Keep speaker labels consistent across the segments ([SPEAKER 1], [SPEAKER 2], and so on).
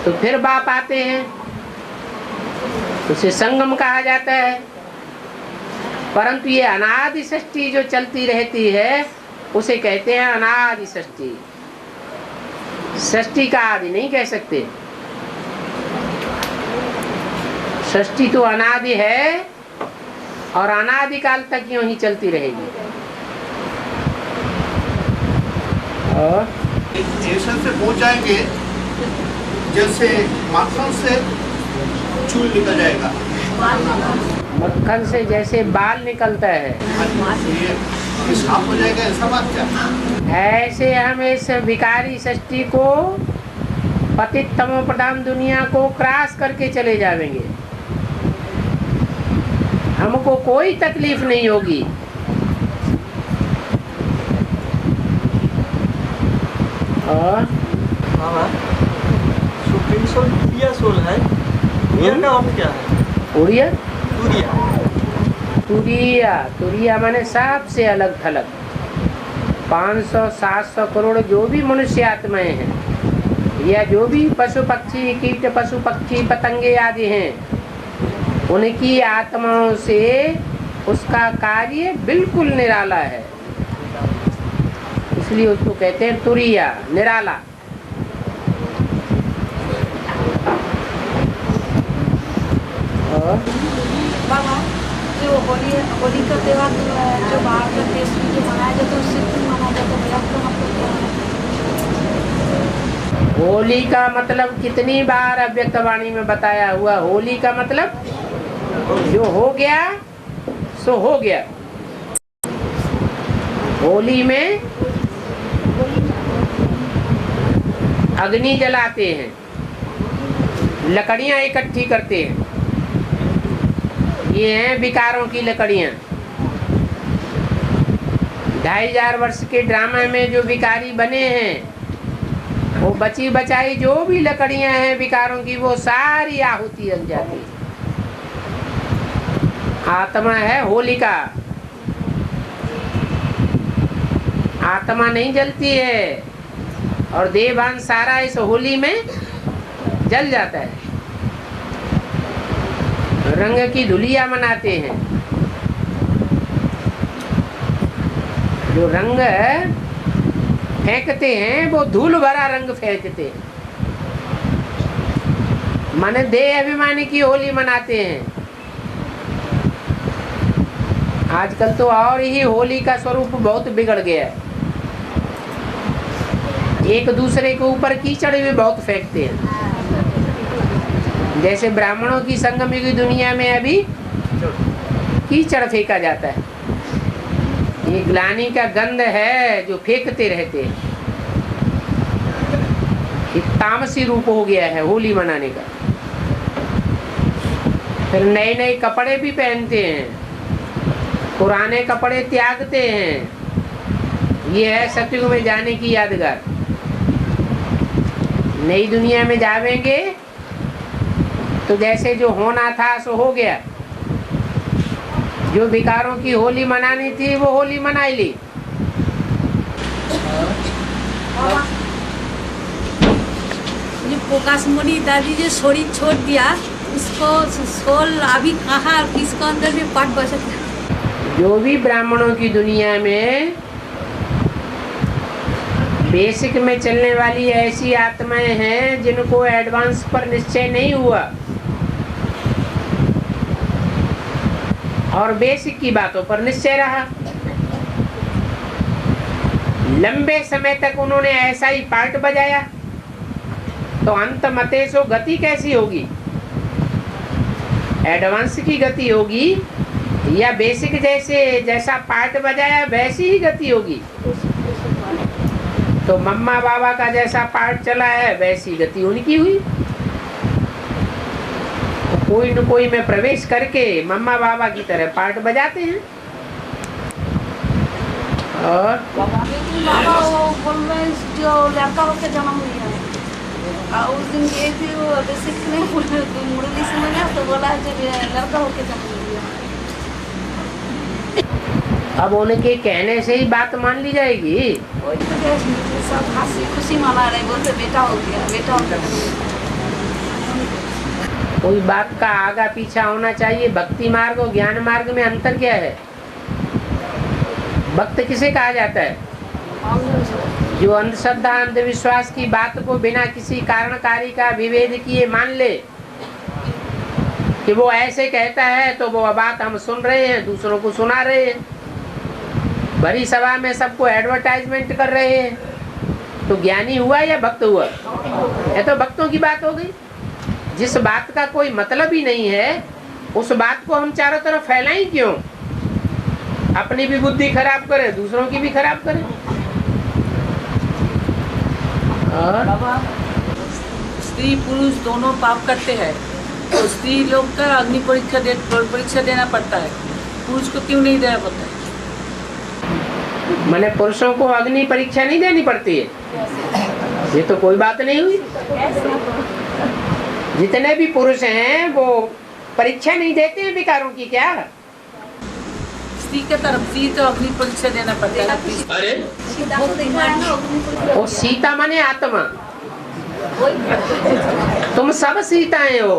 [SPEAKER 1] तो फिर बाप आते हैं, उसे संगम कहा जाता है। परंतु ये अनादि षष्ठी जो चलती रहती है उसे कहते हैं अनादि षष्ठी। षष्ठी का आदि नहीं कह सकते। षष्ठी तो अनादि है और अनादि काल तक यूं ही चलती रहेगी। और
[SPEAKER 2] ऐसे से हो जाएंगे जैसे माखन से चूल निकल जाएगा।
[SPEAKER 1] मक्खन से जैसे बाल निकलता है,
[SPEAKER 2] ये साफ हो जाएगा, ऐसा बात क्या?
[SPEAKER 1] ऐसे हम इस विकारी षष्ठी को, पतित तमो प्रधान दुनिया को क्रॉस करके चले जाएंगे। हमको कोई तकलीफ नहीं होगी। और
[SPEAKER 3] सुप्रीम सोल तुरिया सोल है। तुरिया का अर्थ क्या है?
[SPEAKER 1] तुरिया
[SPEAKER 3] तुरिया
[SPEAKER 1] तुरिया तुरिया माने सबसे अलग थलग। 500-700 करोड़ जो भी मनुष्य आत्माएं हैं या जो भी पशु पक्षी कीट पशु पक्षी पतंगे आदि हैं, उनकी आत्माओं से उसका कार्य बिल्कुल निराला है, इसलिए उसको कहते हैं तुरिया, निराला।
[SPEAKER 4] बाबा जो होली का त्योहार जो बाहर के देश में जो मनाया जाता है उससे क्यों मनाया जाता है? आपका मतलब क्या है?
[SPEAKER 1] होली का मतलब कितनी बार अव्यक्त वाणी में बताया हुआ। होली का मतलब जो हो गया सो हो गया। होली में अग्नि जलाते हैं, लकड़ियां इकट्ठी करते हैं। ये हैं विकारों की लकड़ियां। 2500 वर्ष के ड्रामा में जो विकारी बने हैं, वो बची बचाई जो भी लकड़ियां हैं विकारों की, वो सारी आहुति लग जाती है। आत्मा है होलिका, आत्मा नहीं जलती है और देवान सारा इस होली में जल जाता है। रंग की धुलिया मनाते हैं। जो रंग फेंकते हैं वो धूल भरा रंग फेंकते हैं, माने देह अभिमानी की होली मनाते हैं। आजकल तो और ही होली का स्वरूप बहुत बिगड़ गया है। एक दूसरे के ऊपर कीचड़ भी बहुत फेंकते हैं। जैसे ब्राह्मणों की संगम की दुनिया में अभी कीचड़ फेंका जाता है। ये ग्लानि का गंध है जो फेंकते रहते हैं। एक तामसी रूप हो गया है होली मनाने का। फिर नए नए कपड़े भी पहनते हैं, पुराने कपड़े त्यागते हैं। ये है सतयुग में जाने की यादगार। नई दुनिया में जावेंगे तो जैसे जो होना था सो हो गया। जो विकारों की होली मनानी थी वो होली मनाई ली।
[SPEAKER 4] जो प्रकाश मोदी दादी जो शरीर छोड़ दिया, उसको सोल अभी कहाँ किसको अंदर में पाठ बचा था?
[SPEAKER 1] जो भी ब्राह्मणों की दुनिया में बेसिक में चलने वाली ऐसी आत्माएं हैं जिनको एडवांस पर निश्चय नहीं हुआ और बेसिक की बातों पर निश्चय रहा। लंबे समय तक उन्होंने ऐसा ही पार्ट बजाया, तो अंत मते सो गति कैसी होगी? एडवांस की गति होगी या बेसिक जैसा पार्ट बजाया वैसी ही गति होगी? तो मम्मा बाबा का जैसा पार्ट चला है वैसी गति उनकी हुई। तो कोई न कोई में प्रवेश करके मम्मा बाबा की तरह पार्ट बजाते हैं। और
[SPEAKER 4] बाबा वो बोल रहे हैं जो लड़का होकर जन्म हुई है, और उस दिन गए थे वो बेसिक में मुरली समय में, तो बोला है जो लड़का होकर जन्म हुई है।
[SPEAKER 1] अब उनके कहने से ही बात मान ली जाएगी?
[SPEAKER 4] वही तो सब हंसी खुशी मना रहे, बोलते बेटा हो गया, बेटा हो गया।
[SPEAKER 1] कोई बात का आगा पीछा होना चाहिए। भक्ति मार्ग और ज्ञान मार्ग में अंतर क्या है? भक्त किसे कहा जाता है? जो अंधश्रद्धा अंधविश्वास की बात को बिना किसी कारणकारी का विभेद किए मान ले कि वो ऐसे कहता है, तो वो बात हम सुन रहे हैं, दूसरों को सुना रहे हैं, बड़ी सभा में सबको एडवर्टाइजमेंट कर रहे हैं, तो ज्ञानी हुआ या भक्त हुआ? ये तो भक्तों की बात हो गई। जिस बात का कोई मतलब ही नहीं है, उस बात को हम चारों तरफ फैलाएं क्यों? अपनी भी बुद्धि खराब करे, दूसरों की भी खराब करे। और
[SPEAKER 5] स्त्री पुरुष दोनों पाप करते हैं, तो स्त्री लोग का अग्नि परीक्षा देना पड़ता है, पुरुष को क्यों नहीं देना पड़ता है?
[SPEAKER 1] मैंने पुरुषों को अग्नि परीक्षा नहीं देनी पड़ती है? ये तो कोई बात नहीं हुई। जितने भी पुरुष हैं वो परीक्षा नहीं देते हैं विकारों की क्या?
[SPEAKER 5] स्त्री के तरफ स्त्री तो अग्नि परीक्षा देना पड़ता है।
[SPEAKER 1] अरे वो सीता माने आत्मा, तुम सब सीताएं हो,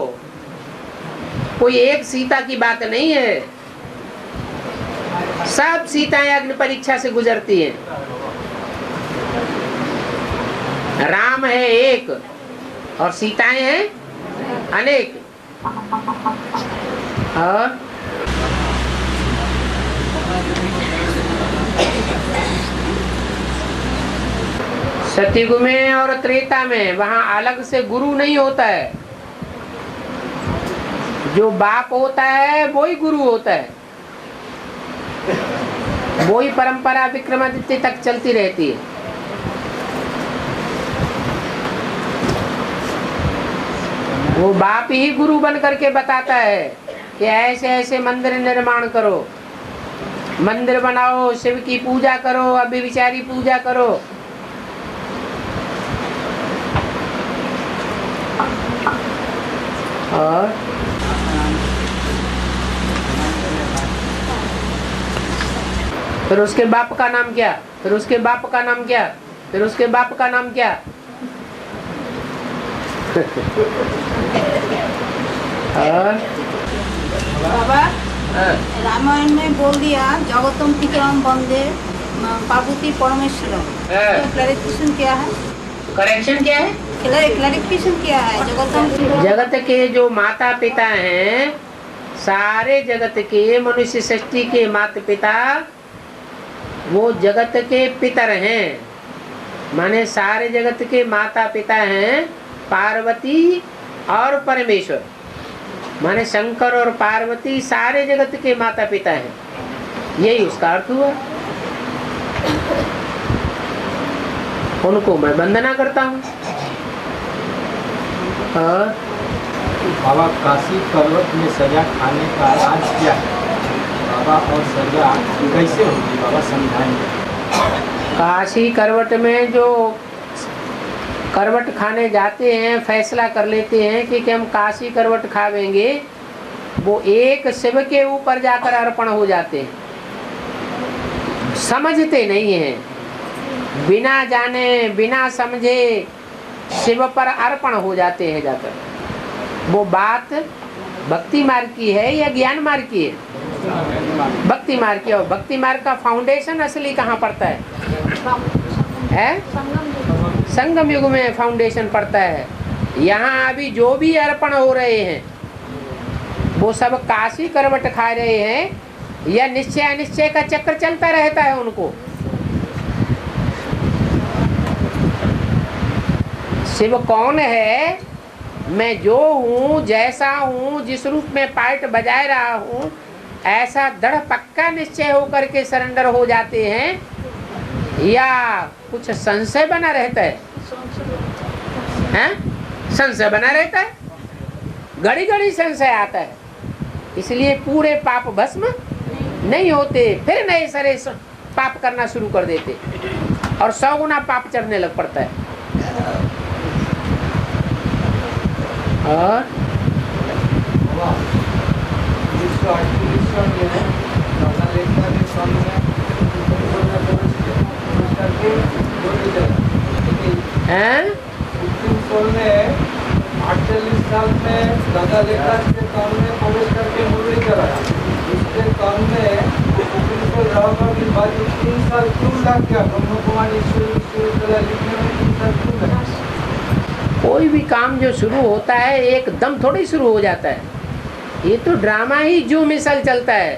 [SPEAKER 1] कोई एक सीता की बात नहीं है। सब सीताएं अग्नि परीक्षा से गुजरती हैं। राम है एक और सीताएं हैं अनेक। और सतयुग में और त्रेता में वहां अलग से गुरु नहीं होता है। जो बाप होता है वही गुरु होता है, वही परंपरा विक्रमादित्य तक चलती रहती है। वो बाप ही गुरु बन करके बताता है कि ऐसे ऐसे मंदिर निर्माण करो, मंदिर बनाओ, शिव की पूजा करो, अभिविचारी पूजा करो। और फिर उसके बाप का नाम क्या? फिर उसके बाप का नाम क्या? फिर उसके बाप का नाम क्या?
[SPEAKER 4] बाबा रामायण में बोल दिया जगतम पितरम वंदे पार्वती परमेश्वरम, तो क्लैरिफिकेशन क्या है?
[SPEAKER 1] करेक्शन क्या है?
[SPEAKER 4] क्लैरिफिकेशन क्या है?
[SPEAKER 1] जगत के जो माता पिता हैं, सारे जगत के मनुष्य सृष्टि के माता पिता वो जगत के पितर हैं। माने सारे जगत के माता पिता हैं पार्वती और परमेश्वर। माने शंकर और पार्वती सारे जगत के माता पिता हैं, यही उसका अर्थ हुआ। उनको मैं वंदना करता हूँ।
[SPEAKER 3] बाबा काशी पर्वत में सजा खाने का राज क्या है बाबा, और सजा कैसे होगी बाबा, समझाएंगे?
[SPEAKER 1] काशी करवट में जो करवट खाने जाते हैं, फैसला कर लेते हैं कि हम काशी करवट खावेंगे, वो एक शिव के ऊपर जाकर अर्पण हो जाते हैं। समझते नहीं हैं, बिना जाने बिना समझे शिव पर अर्पण हो जाते हैं जाकर। वो बात भक्ति मार्ग की है या ज्ञान मार्ग की है? भक्ति मार्ग की। और भक्ति मार्ग का फाउंडेशन असली कहाँ पड़ता है? संगम युग में फाउंडेशन पड़ता है। यहाँ अभी जो भी अर्पण हो रहे हैं वो सब काशी करवट खा रहे हैं या निश्चय अनिश्चय का चक्र चलता रहता है उनको। शिव कौन है? मैं जो हूँ, जैसा हूँ, जिस रूप में पार्ट बजा रहा हूँ, ऐसा दृढ़ पक्का निश्चय होकर के सरेंडर हो जाते हैं या कुछ संशय बना रहता है? हैं? संशय बना रहता है, घड़ी घड़ी संशय आता है। इसलिए पूरे पाप भस्म नहीं होते, फिर नए सरे पाप करना शुरू कर देते और 100 गुना पाप चढ़ने लग पड़ता है। और
[SPEAKER 3] में 48 साल में दादा लेखा के काम में प्रवेश करके मुरली कराया। उसके काम में प्रिंसिपल राव की बात 3 साल क्यों लग गया? ब्रह्म कुमारी विश्वविद्यालय लिखने में 3 साल क्यों लगा?
[SPEAKER 1] कोई भी काम जो शुरू होता है एकदम थोड़ी शुरू हो जाता है। ये तो ड्रामा ही जो मिसल चलता है।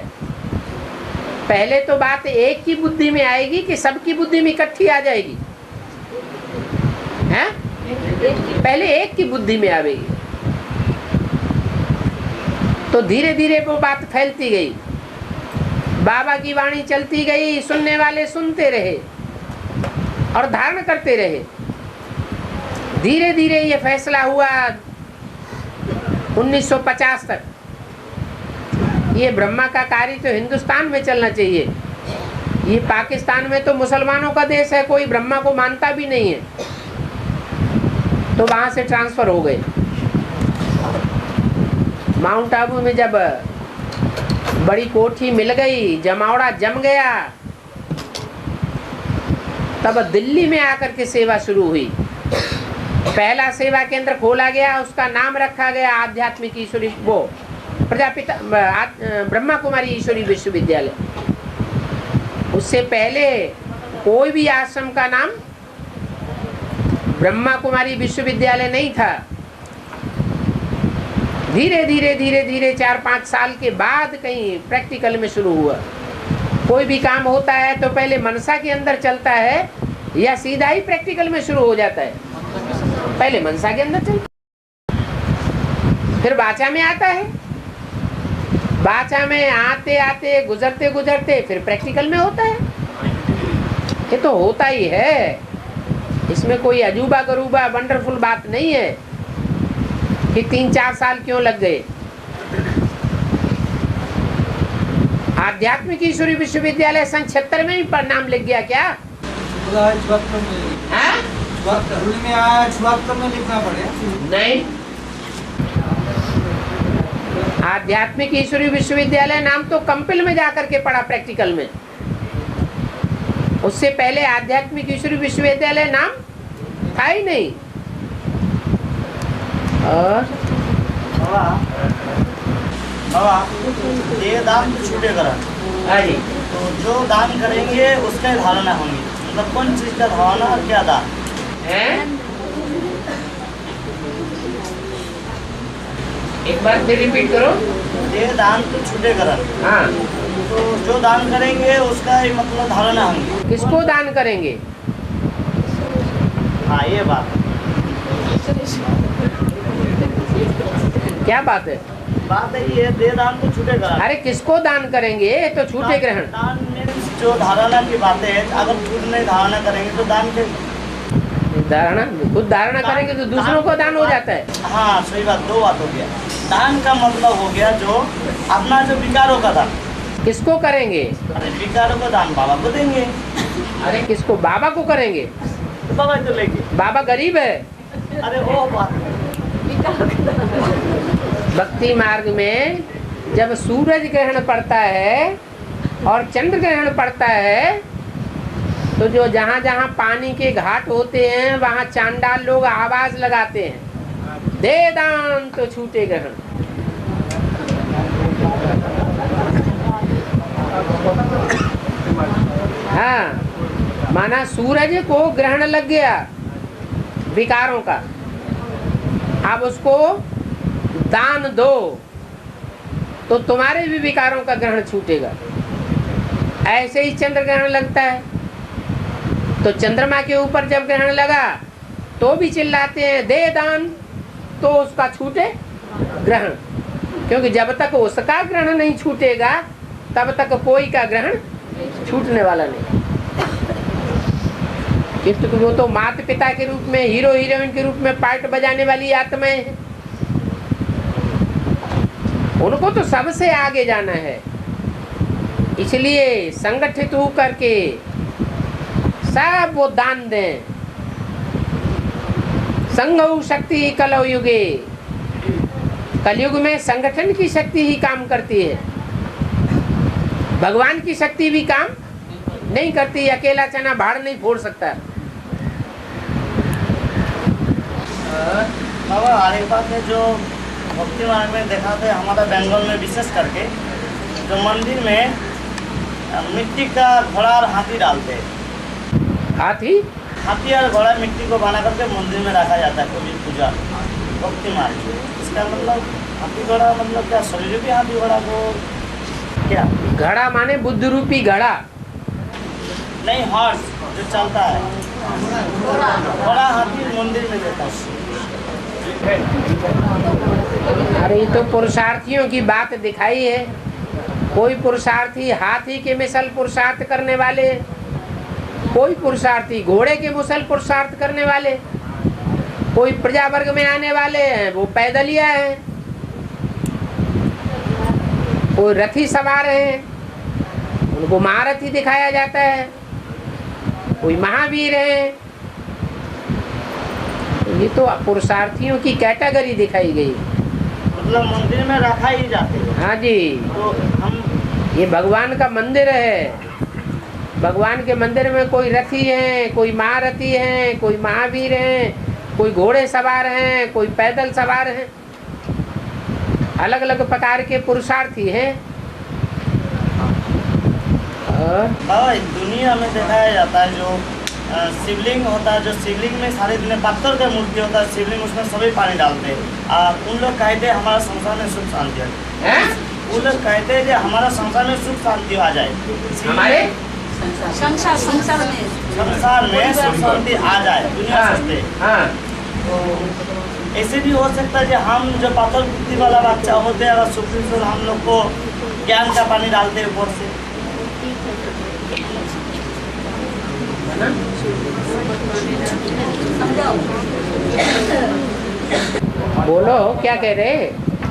[SPEAKER 1] पहले तो बात एक की बुद्धि में आएगी कि सबकी बुद्धि में इकट्ठी आ जाएगी, हैं? पहले एक की बुद्धि में आवेगी, तो धीरे धीरे वो बात फैलती गई। बाबा की वाणी चलती गई, सुनने वाले सुनते रहे और धारण करते रहे। धीरे धीरे ये फैसला हुआ 1950 तक, ये ब्रह्मा का कार्य तो हिंदुस्तान में चलना चाहिए। ये पाकिस्तान में तो मुसलमानों का देश है, कोई ब्रह्मा को मानता भी नहीं है, तो वहां से ट्रांसफर हो गए। माउंट आबू में जब बड़ी कोठी मिल गई, जमावड़ा जम गया, तब दिल्ली में आकर के सेवा शुरू हुई। पहला सेवा केंद्र खोला गया, उसका नाम रखा गया आध्यात्मिक ईश्वरी वो प्रजापिता ब्रह्मा कुमारी ईश्वरी विश्वविद्यालय। उससे पहले कोई भी आश्रम का नाम ब्रह्मा कुमारी विश्वविद्यालय नहीं था। धीरे धीरे धीरे धीरे 4-5 साल के बाद कहीं प्रैक्टिकल में शुरू हुआ। कोई भी काम होता है तो पहले मनसा के अंदर चलता है या सीधा ही प्रैक्टिकल में शुरू हो जाता है? पहले मनसा के अंदर चलता, फिर वाचा में आता है, वाचा में आते आते गुजरते गुजरते फिर प्रैक्टिकल में होता है। ये तो होता ही है, इसमें कोई अजूबा गरूबा वंडरफुल बात नहीं है कि 3-4 साल क्यों लग गए। आध्यात्मिक ईश्वरी विश्वविद्यालय सन 76 में ही पर नाम लिख गया क्या?
[SPEAKER 3] में आया 74 में लिखना पड़ेगा।
[SPEAKER 1] नहीं, आध्यात्मिक ईश्वरी विश्वविद्यालय नाम तो कंपिल में जाकर के पढ़ा प्रैक्टिकल में। उससे पहले आध्यात्मिक ईश्वरी विश्वविद्यालय नाम था ही नहीं। और
[SPEAKER 6] बाबा ये दान तो छूटे करा, तो जो दान करेंगे उसका धारणा होंगी, मतलब कौन चीज का धारणा और क्या दान
[SPEAKER 1] है? एक बार फिर रिपीट करो।
[SPEAKER 6] ये दान तो छूटे करा,
[SPEAKER 1] हाँ,
[SPEAKER 6] तो जो दान करेंगे उसका ही मतलब धारणा होंगी।
[SPEAKER 1] किसको दान करेंगे?
[SPEAKER 6] हाँ ये बात
[SPEAKER 1] क्या बात है?
[SPEAKER 6] बात है ये दे दान तो छूटे करा।
[SPEAKER 1] अरे किसको दान करेंगे? तो छूटे ग्रहण।
[SPEAKER 6] दान मीन्स जो धारणा की बातें है, अगर खुद नहीं धारणा करेंगे तो दान के
[SPEAKER 1] धारणा, खुद धारणा करेंगे तो दूसरों को दान हो जाता है।
[SPEAKER 6] हाँ सही बात, 2 बात हो गया। दान का मतलब हो गया जो अपना जो विकारों का दान।
[SPEAKER 1] किसको करेंगे?
[SPEAKER 6] अरे विकारों का दान बाबा को देंगे।
[SPEAKER 1] अरे किसको? बाबा को करेंगे?
[SPEAKER 6] तो बाबा तो लेंगे।
[SPEAKER 1] बाबा गरीब है।
[SPEAKER 6] अरे वो बात
[SPEAKER 1] भक्ति मार्ग में जब सूरज ग्रहण पड़ता है और चंद्र ग्रहण पड़ता है, तो जो जहाँ जहाँ पानी के घाट होते हैं वहाँ चांडाल लोग आवाज लगाते हैं, दे दान तो छूटे ग्रहण। हाँ, माना सूरज को ग्रहण लग गया विकारों का, अब उसको दान दो तो तुम्हारे भी विकारों का ग्रहण छूटेगा। ऐसे ही चंद्र ग्रहण लगता है, तो चंद्रमा के ऊपर जब ग्रहण लगा तो भी चिल्लाते हैं दे दान तो उसका छूटे ग्रहण, क्योंकि जब तक उसका ग्रहण नहीं छूटेगा तब तक कोई का ग्रहण छूटने वाला नहीं। क्योंकि वो तो माता पिता के रूप में, हीरो हीरोइन के रूप में पार्ट बजाने वाली आत्माएं हैं, उनको तो सबसे आगे जाना है। इसलिए संगठित होकर के सब वो दान दें। संघ शक्ति कलौ युगे, कलयुग में संगठन की शक्ति ही काम करती है, भगवान की शक्ति भी काम नहीं करती। अकेला चना भाड़ नहीं फोड़ सकता।
[SPEAKER 6] बाबा हर एक बात है जो भक्ति मार्ग में देखा तो हमारा बंगाल में विशेष करके जो मंदिर में मिट्टी का घोड़ा और हाथी डालते हैं। हाथी और घोड़ा मिट्टी को बना करके मंदिर में रखा जाता है कभी पूजा भक्ति मार्ग में। इसका मतलब हाथी घोड़ा मतलब क्या शरीर भी हाथी घोड़ा को क्या
[SPEAKER 1] घड़ा माने बुद्ध रूपी घड़ा
[SPEAKER 6] नहीं, हॉर्स जो चलता है घोड़ा हाथी मंदिर में देता है।
[SPEAKER 1] अरे ये तो पुरुषार्थियों की बात दिखाई है। कोई पुरुषार्थी हाथी के मिसल पुरुषार्थ करने वाले, कोई पुरुषार्थी घोड़े के मुसल पुरुषार्थ करने वाले, कोई प्रजा वर्ग में आने वाले हैं वो पैदलिया हैं, कोई रथी सवार हैं उनको महारथी दिखाया जाता है, कोई महावीर हैं। ये तो पुरुषार्थियों की कैटेगरी दिखाई गई।
[SPEAKER 6] मतलब मंदिर में रखा ही जाते हैं।
[SPEAKER 1] हाँ जी,
[SPEAKER 6] तो हम
[SPEAKER 1] ये भगवान का मंदिर है। भगवान के मंदिर में कोई रथी है, कोई महारथी है, कोई महावीर है, कोई घोड़े सवार हैं, कोई पैदल सवार हैं, अलग अलग प्रकार के पुरुषार्थी हैं।
[SPEAKER 6] दुनिया में दिखाया जाता है जो शिवलिंग होता है, जो शिवलिंग में सारे दिन पत्थर का मूर्ति होता है, शिवलिंग उसमें सभी पानी डालते हैं। उन लोग कहते हैं हमारा संसार में सुख शांति है। उन लोग कहते हैं कि हमारा संसार में सुख शांति आ जाए,
[SPEAKER 1] हमारे
[SPEAKER 4] संसार में
[SPEAKER 6] सुख शांति आ जाए दुनिया सोचते। तो ऐसे भी हो सकता है कि हम जो पाथर बुद्धि वाला बच्चा होते हैं अगर सुप्रीम हम लोग को ज्ञान का पानी डालते हैं ऊपर से।
[SPEAKER 1] बोलो क्या कह रहे?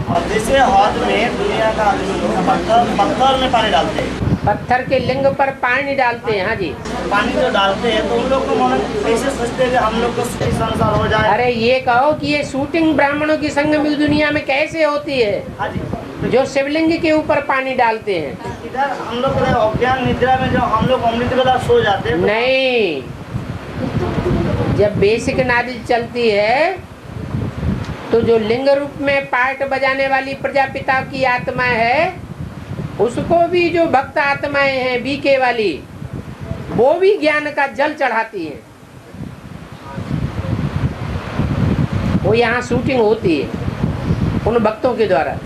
[SPEAKER 6] और जैसे हौद में दुनिया का आदमी लोग पत्थर में पानी डालते हैं,
[SPEAKER 1] पत्थर के लिंग पर पानी डालते हैं। हाँ जी,
[SPEAKER 6] पानी जो डालते हैं तो उन लोग को मन कैसे सोचते हैं कि हम लोग को सुखी संसार हो जाए।
[SPEAKER 1] अरे ये कहो कि ये शूटिंग ब्राह्मणों की संगम दुनिया में कैसे होती है?
[SPEAKER 6] हाँ जी,
[SPEAKER 1] जो शिवलिंग के ऊपर पानी डालते हैं।
[SPEAKER 6] इधर हम लोग अज्ञान निद्रा में जो हम लोग अमृत वेला सो जाते हैं।
[SPEAKER 1] नहीं, जब बेसिक नादी चलती है तो जो लिंग रूप में पार्ट बजाने वाली प्रजापिता की आत्मा है उसको भी जो भक्त आत्माएं हैं बीके वाली वो भी ज्ञान का जल चढ़ाती है। वो यहाँ शूटिंग होती है उन भक्तों के द्वारा।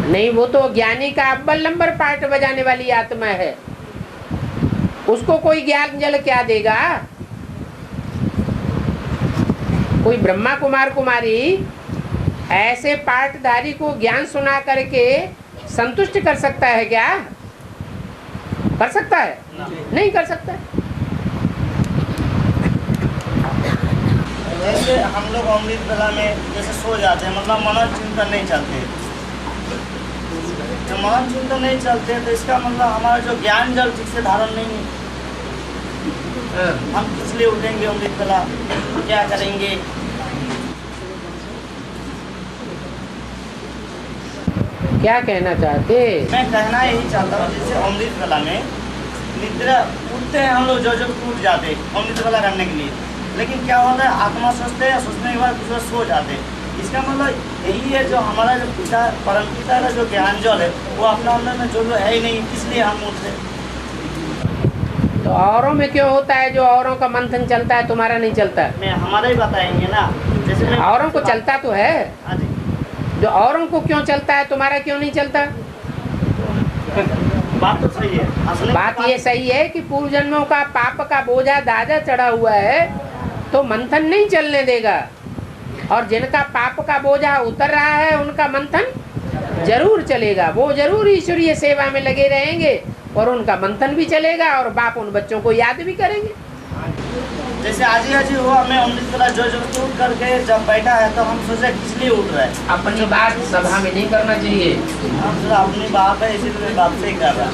[SPEAKER 1] नहीं, वो तो ज्ञानी का अव्वल नंबर पार्ट बजाने वाली आत्मा है, उसको कोई ज्ञान जल क्या देगा? कोई ब्रह्मा कुमार कुमारी ऐसे पाठधारी को ज्ञान सुना करके संतुष्ट कर सकता है क्या? कर सकता है? नहीं कर सकता।
[SPEAKER 6] जैसे हम लोग अमृत वेला में जैसे सो जाते हैं, मतलब मनन चिंतन नहीं चलते। जब मनन चिंतन नहीं चलते तो इसका मतलब हमारा जो ज्ञान जल ठीक से धारण नहीं है। हम किस लिए उठेंगे अमृत वेला, क्या करेंगे?
[SPEAKER 1] क्या कहना चाहते?
[SPEAKER 6] मैं कहना यही चाहता हूँ जैसे अमृत वेला में निद्रा उठते हैं हम लोग, जो टूट जाते हैं अमृत वेला करने के लिए, लेकिन क्या होता है आत्मा सोचते हैं, सोचने के बाद कुछ बार सो जाते हैं। इसका मतलब यही है जो हमारा जो पिता परम पिता का जो ज्ञान जल है वो अपना अंदर में जो है ही नहीं, इसलिए हम उठते।
[SPEAKER 1] तो औरों में क्यों होता है? जो औरों का मंथन चलता है तुम्हारा नहीं चलता?
[SPEAKER 6] मैं हमारा ही बताएंगे ना, जैसे
[SPEAKER 1] औरों को चलता तो है।
[SPEAKER 6] हाँ जी,
[SPEAKER 1] जो औरों को क्यों चलता है तुम्हारा क्यों नहीं चलता?
[SPEAKER 6] बात तो सही है।
[SPEAKER 1] बात ये सही है कि पूर्व जन्मों का पाप का बोझा दादा चढ़ा हुआ है तो मंथन नहीं चलने देगा, और जिनका पाप का बोझा उतर रहा है उनका मंथन जरूर चलेगा। वो जरूर ईश्वरीय सेवा में लगे रहेंगे और उनका मंथन भी चलेगा और बाप उन बच्चों को याद भी करेंगे।
[SPEAKER 6] जैसे आज हुआ, मैं अमृत वेला जो उठ करके जब बैठा है तो हम सोचे किस लिए उठ रहे हैं।
[SPEAKER 1] अपनी बात सभा में नहीं करना चाहिए।
[SPEAKER 6] हम सोचा अपनी बात है इसीलिए बात से ही कर रहा है।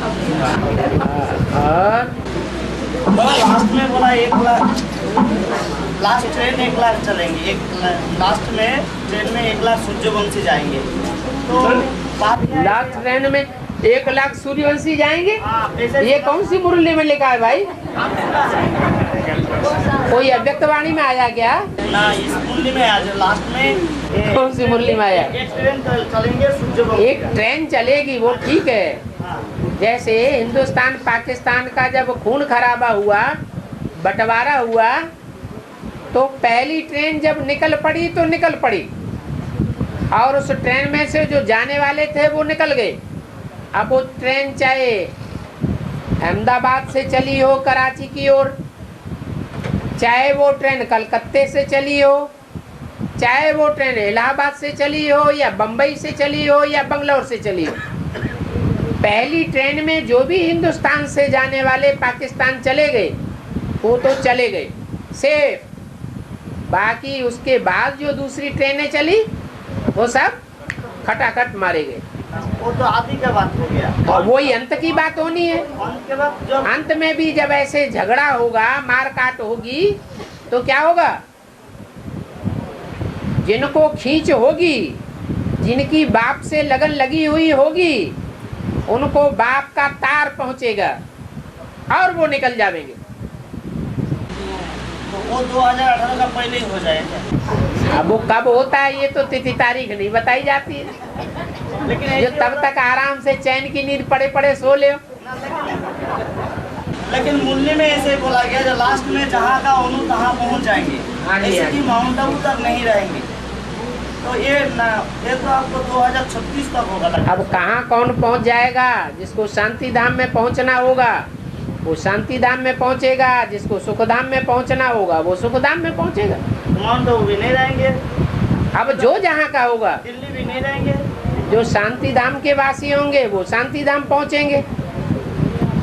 [SPEAKER 6] लास्ट में बोला 1 लाख, लास्ट ट्रेन 1 लाख चलेंगे, लास्ट में ट्रेन में 1 लाख सूर्यवंशी जाएंगे। तो बात
[SPEAKER 1] लास्ट ट्रेन में 1 लाख सूर्यवंशी जाएंगे।
[SPEAKER 6] हाँ, पैसे
[SPEAKER 1] ये कौन सी मुरली में लिखा है भाई? कोई अव्यक्तवाणी में आया क्या?
[SPEAKER 6] ना, इस मुरली में आज लास्ट में
[SPEAKER 1] कौन सी मुरली में आया?
[SPEAKER 6] एक ट्रेन चलेंगे सूर्यवंशी।
[SPEAKER 1] एक ट्रेन चलेगी, वो ठीक है।
[SPEAKER 6] हाँ,
[SPEAKER 1] जैसे हिंदुस्तान पाकिस्तान का जब खून खराबा हुआ, बंटवारा हुआ, तो पहली ट्रेन जब निकल पड़ी तो निकल पड़ी, और उस ट्रेन में से जो जाने वाले थे वो निकल गए। अब वो ट्रेन चाहे अहमदाबाद से चली हो कराची की ओर, चाहे वो ट्रेन कलकत्ते से चली हो, चाहे वो ट्रेन इलाहाबाद से चली हो, या बम्बई से चली हो, या बंगलौर से चली हो, पहली ट्रेन में जो भी हिंदुस्तान से जाने वाले पाकिस्तान चले गए वो तो चले गए सेफ। बाकी उसके बाद जो दूसरी ट्रेनें चली वो सब खटाखट मारे गए।
[SPEAKER 6] वो तो आदि का बात हो गया,
[SPEAKER 1] और वही अंत की बात होनी है।
[SPEAKER 6] अंत के बाद जब
[SPEAKER 1] अंत में भी जब ऐसे झगड़ा होगा, मार काट होगी, तो क्या होगा? जिनको खींच होगी, जिनकी बाप से लगन लगी हुई होगी, उनको बाप का तार पहुंचेगा और वो निकल जाएंगे।
[SPEAKER 6] तो वो 2018 का पहले ही हो जाएगा।
[SPEAKER 1] अब वो कब होता है ये तो तिथि तारीख नहीं बताई जाती है,
[SPEAKER 6] लेकिन
[SPEAKER 1] जो तब तक आराम से चैन की नींद पड़े पड़े सो ले।
[SPEAKER 6] लेकिन मुरली में ऐसे बोला गया जो लास्ट में जहाँ का उन्हों तहाँ पहुँच जाएंगे,
[SPEAKER 1] हाँ जी,
[SPEAKER 6] ऐसे
[SPEAKER 1] हाँ
[SPEAKER 6] कि
[SPEAKER 1] जी।
[SPEAKER 6] माउंट आबू तक नहीं रहेंगे। तो ये तो आपको 2036 तक होगा लगता है।
[SPEAKER 1] अब कहाँ कौन पहुंच जाएगा? जिसको शांति धाम में पहुंचना होगा वो शांति धाम में पहुंचेगा, जिसको सुख धाम में पहुंचना होगा वो सुख धाम में पहुंचेगा।
[SPEAKER 6] माउंट आबू भी नहीं रहेंगे,
[SPEAKER 1] अब जो जहाँ का होगा,
[SPEAKER 6] दिल्ली भी नहीं रहेंगे।
[SPEAKER 1] जो शांति धाम के वासी होंगे वो शांति धाम पहुंचेंगे,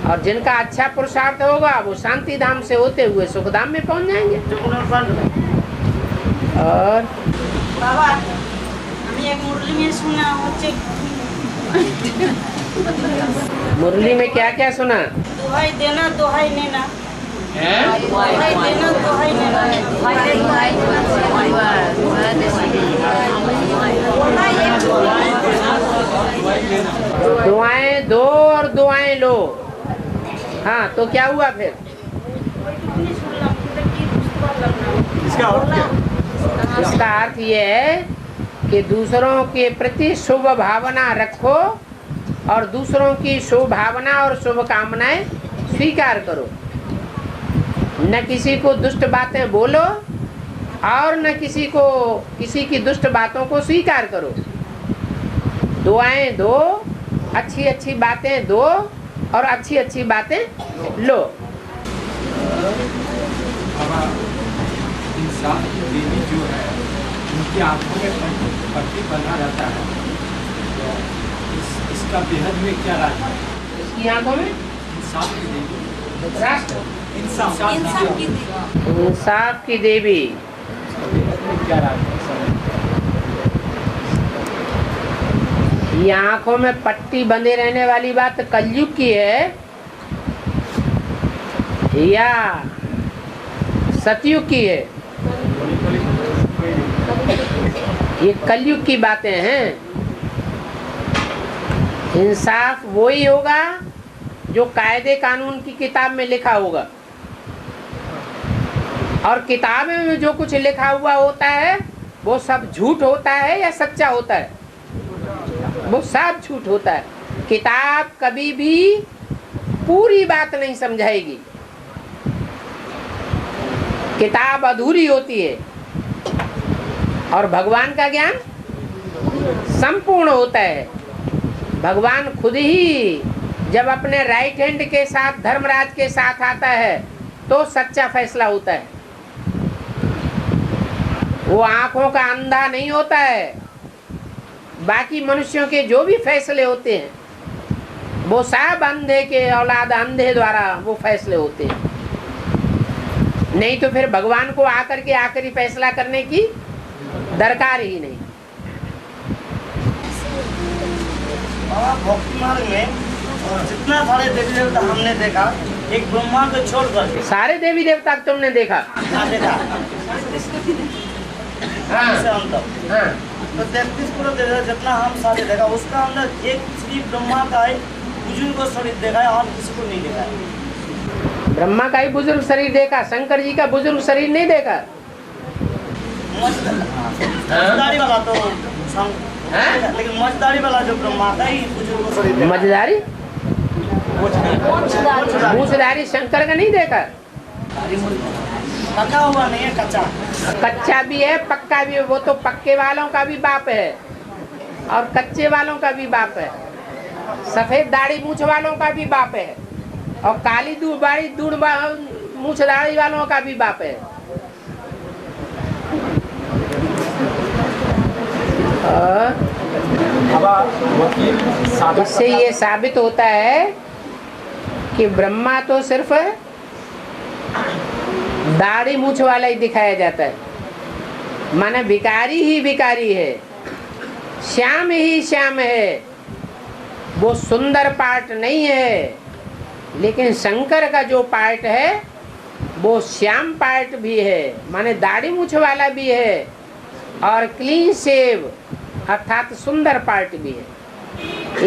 [SPEAKER 1] और जिनका अच्छा पुरुषार्थ होगा वो शांति धाम से होते हुए सुख धाम में पहुंच जाएंगे।
[SPEAKER 6] जो पुनर्फंड
[SPEAKER 1] और
[SPEAKER 7] বাবা আমি এক মুরলি में শোনা হচ্ছে
[SPEAKER 1] मुरली में क्या क्या सुना?
[SPEAKER 7] দোহাই দেনা দোহাই নেনা দোহাই দেনা দোহাই নেনা
[SPEAKER 1] दुआएं दो और दुआएं लो। हाँ, तो क्या हुआ फिर? इसका अर्थ ये है कि दूसरों के प्रति शुभ भावना रखो और दूसरों की शुभ भावना और शुभ कामनाएं स्वीकार करो। न किसी को दुष्ट बातें बोलो और न किसी की दुष्ट बातों को स्वीकार करो। दुआएं दो, अच्छी अच्छी बातें दो और अच्छी अच्छी बातें लो।
[SPEAKER 8] इंसान देवी जो है उनकी आंखों में पट्टी बना रहता है, तो इसका बेहद में क्या राज है?
[SPEAKER 1] इसकी आंखों में
[SPEAKER 8] इंसाफ की देवी,
[SPEAKER 1] राष्ट्र
[SPEAKER 8] इंसाफ
[SPEAKER 1] इंसाफ की देवी।
[SPEAKER 8] बेहद में क्या राज है?
[SPEAKER 1] ये आंखों में पट्टी बंधे रहने वाली बात कलयुग की है या सतयुग की है? ये कलयुग की बातें हैं। इंसाफ वही होगा जो कायदे कानून की किताब में लिखा होगा, और किताब में जो कुछ लिखा हुआ होता है वो सब झूठ होता है या सच्चा होता है? वो सब झूठ होता है। किताब कभी भी पूरी बात नहीं समझाएगी, किताब अधूरी होती है, और भगवान का ज्ञान संपूर्ण होता है। भगवान खुद ही जब अपने राइट हैंड के साथ धर्मराज के साथ आता है तो सच्चा फैसला होता है। वो आंखों का अंधा नहीं होता है। बाकी मनुष्यों के जो भी फैसले होते हैं वो सब अंधे के औलाद अंधे द्वारा वो फैसले होते हैं। नहीं तो फिर भगवान को आकर के आखिरी फैसला करने की दरकार ही नहीं।
[SPEAKER 6] भक्ति मार्ग में जितना सारे देवी देवता हमने देखा, एक ब्रह्मा को छोड़ कर
[SPEAKER 1] सारे देवी देवता तुमने देखा?
[SPEAKER 6] देखा
[SPEAKER 1] हाँ।
[SPEAKER 6] से हम तक।
[SPEAKER 1] हाँ।
[SPEAKER 6] तो 33 करोड़ जितना हम सारे देखा, उसका अंदर एक श्री ब्रह्मा का ही बुजुर्ग को शरीर देखा है और किसी को नहीं देखा है।
[SPEAKER 1] ब्रह्मा का ही बुजुर्ग शरीर देखा, शंकर जी का बुजुर्ग शरीर नहीं देखा।
[SPEAKER 6] मजदारी वाला तो लेकिन मजदारी वाला जो ब्रह्मा का ही बुजुर्ग को शरीर देखा।
[SPEAKER 1] मजदारी मूछधारी शंकर का नहीं देखा।
[SPEAKER 6] पका हुआ नहीं है, कच्चा।
[SPEAKER 1] कच्चा भी है, पक्का भी है। वो तो पक्के वालों का भी बाप है और कच्चे वालों का भी बाप है। सफेद दाढ़ी मूछ वालों का भी बाप है और काली दूर मूछ दाढ़ी वालों का भी बाप है। इससे ये साबित होता है कि ब्रह्मा तो सिर्फ दाढ़ी मूछ वाला ही दिखाया जाता है, माने भिखारी ही भिखारी है, श्याम ही श्याम है, वो सुंदर पार्ट नहीं है। लेकिन शंकर का जो पार्ट है वो श्याम पार्ट भी है, माने दाढ़ी मूछ वाला भी है और क्लीन शेव अर्थात सुंदर पार्ट भी है।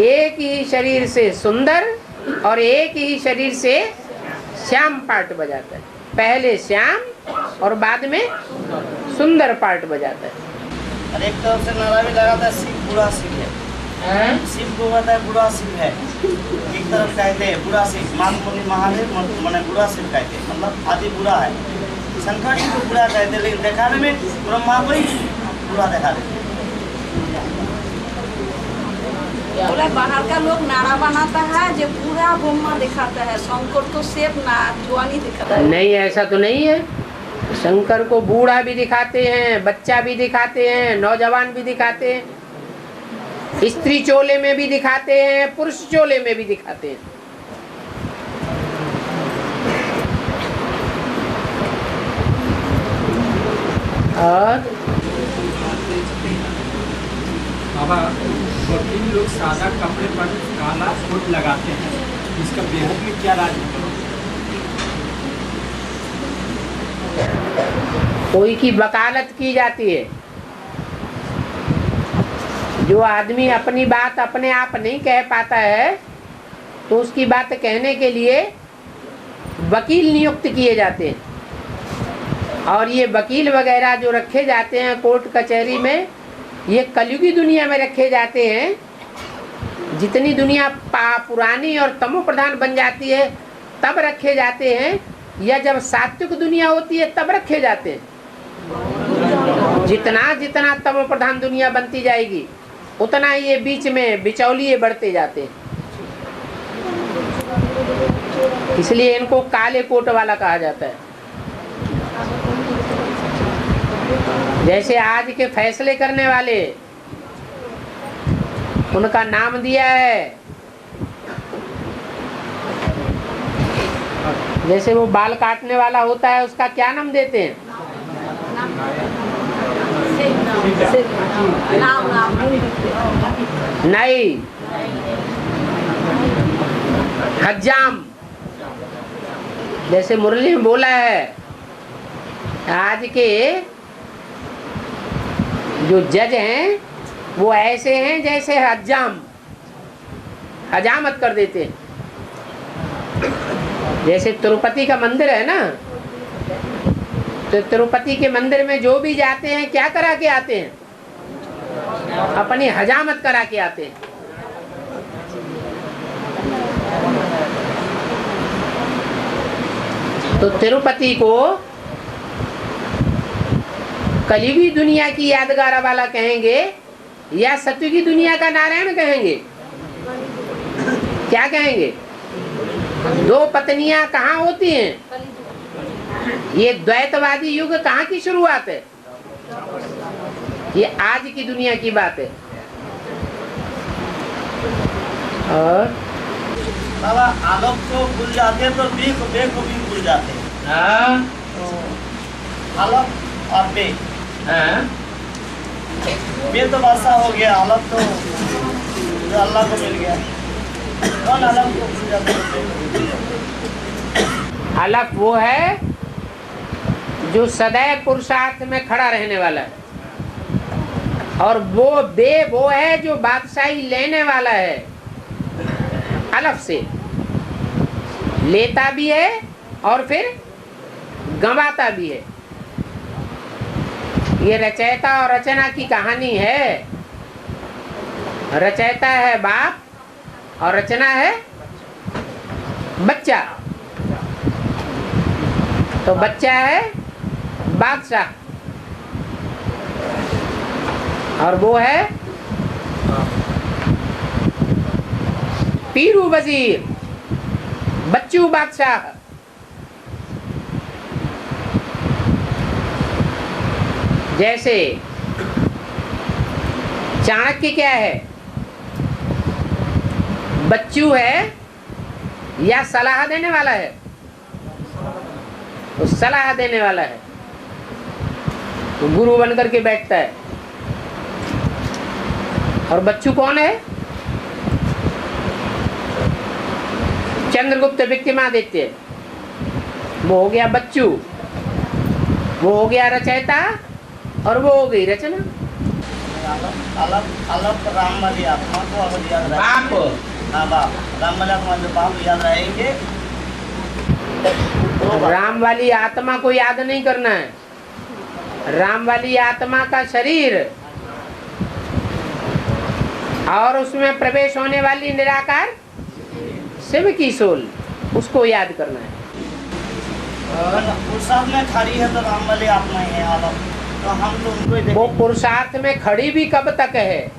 [SPEAKER 1] एक ही शरीर से सुंदर और एक ही शरीर से श्याम पार्ट बजाता है। पहले श्याम और बाद में सुंदर पार्ट बजाता है।
[SPEAKER 6] और एक तरफ से नारा भी लगाता है शिव बुरा शिव है, शिव को कहता है बुरा शिव है। एक तरफ कहते हैं बुरा शिव, मान मुनि महादेव मैंने बुरा शिव कहते हैं, मतलब आदि बुरा है। शंकर जी को बुरा कहते हैं, लेकिन दिखाने में ब्रह्मा को ही बुरा दिखा देते।
[SPEAKER 4] बोले बाहर का लोग नारा बनाता है जो पूरा ब्रह्मा दिखाता है, शंकर तो सिर्फ ना जवानी दिखाता है।
[SPEAKER 1] नहीं, ऐसा तो नहीं है। शंकर को बूढ़ा भी दिखाते हैं, बच्चा भी दिखाते हैं, नौजवान भी दिखाते हैं, स्त्री चोले में भी दिखाते हैं, पुरुष चोले में भी दिखाते हैं। और
[SPEAKER 8] बाबा वकील लोग सादा कपड़े पर काला कोट लगाते हैं, इसका बेहद में क्या राज है?
[SPEAKER 1] कोई की वकालत की जाती है। जो आदमी अपनी बात अपने आप नहीं कह पाता है तो उसकी बात कहने के लिए वकील नियुक्त किए जाते हैं। और ये वकील वगैरह जो रखे जाते हैं कोर्ट कचहरी में, ये कलयुगी दुनिया में रखे जाते हैं। जितनी दुनिया पुरानी और तमो प्रधान बन जाती है तब रखे जाते हैं, या जब सात्विक दुनिया होती है तब रखे जाते हैं। जितना जितना तमो प्रधान दुनिया बनती जाएगी उतना ही ये बीच में बिचौलिए बढ़ते जाते हैं। इसलिए इनको काले कोट वाला कहा जाता है। जैसे आज के फैसले करने वाले, उनका नाम दिया है, जैसे वो बाल काटने वाला होता है उसका क्या नाम देते हैं? नहीं, हज्जाम। जैसे मुरली में बोला है, आज के जो जज हैं वो ऐसे हैं जैसे हजामत कर देते हैं। जैसे तिरुपति का मंदिर है ना, तो तिरुपति के मंदिर में जो भी जाते हैं क्या करा के आते हैं? अपनी हजामत करा के आते हैं। तो तिरुपति को कलयुगी दुनिया की यादगार वाला कहेंगे या सत्युगी दुनिया का नारायण कहेंगे? क्या कहेंगे? दो पत्नियां कहाँ होती हैं? ये द्वैतवादी युग कहाँ की शुरुआत है? ये आज की दुनिया की बात है। और
[SPEAKER 6] बाबा आलोक को भूल जाते हैं तो बे को भी भूल जाते हैं। आलोक और बे तो बादशाह हो गया, आलोक तो जो अल्लाह को मिल गया। कौन आलोक को भूल जाते हैं?
[SPEAKER 1] अलग वो है जो सदैव पुरुषार्थ में खड़ा रहने वाला है। और वो है जो बादशाही लेने वाला है, अलग से लेता भी है और फिर गंवाता भी है। ये रचयिता और रचना की कहानी है। रचयिता है बाप और रचना है बच्चा। तो बच्चा है बादशाह और वो है पीरू वजीर, बच्चू बादशाह। जैसे चाणक्य क्या है, बच्चू है या सलाह देने वाला है? तो सलाह देने वाला है, तो गुरु बन करके बैठता है। और बच्चू कौन है? चंद्रगुप्त विक्रमादित्य, वो हो गया बच्चू, वो हो गया रचयिता और वो हो गई रचना।
[SPEAKER 6] अलग राम वाली आत्मा को अगर याद
[SPEAKER 1] बाप,
[SPEAKER 6] हाँ बाप, राम वाली आत्मा जो बाप याद रहेंगे।
[SPEAKER 1] राम वाली आत्मा को याद नहीं करना है। राम वाली आत्मा का शरीर और उसमें प्रवेश होने वाली निराकार शिव की सोल, उसको याद करना है।
[SPEAKER 6] पुरुषार्थ में खड़ी है तो राम वाली आत्मा ही है अलग, तो हम तो उनको
[SPEAKER 1] वो पुरुषार्थ में खड़ी भी कब तक है?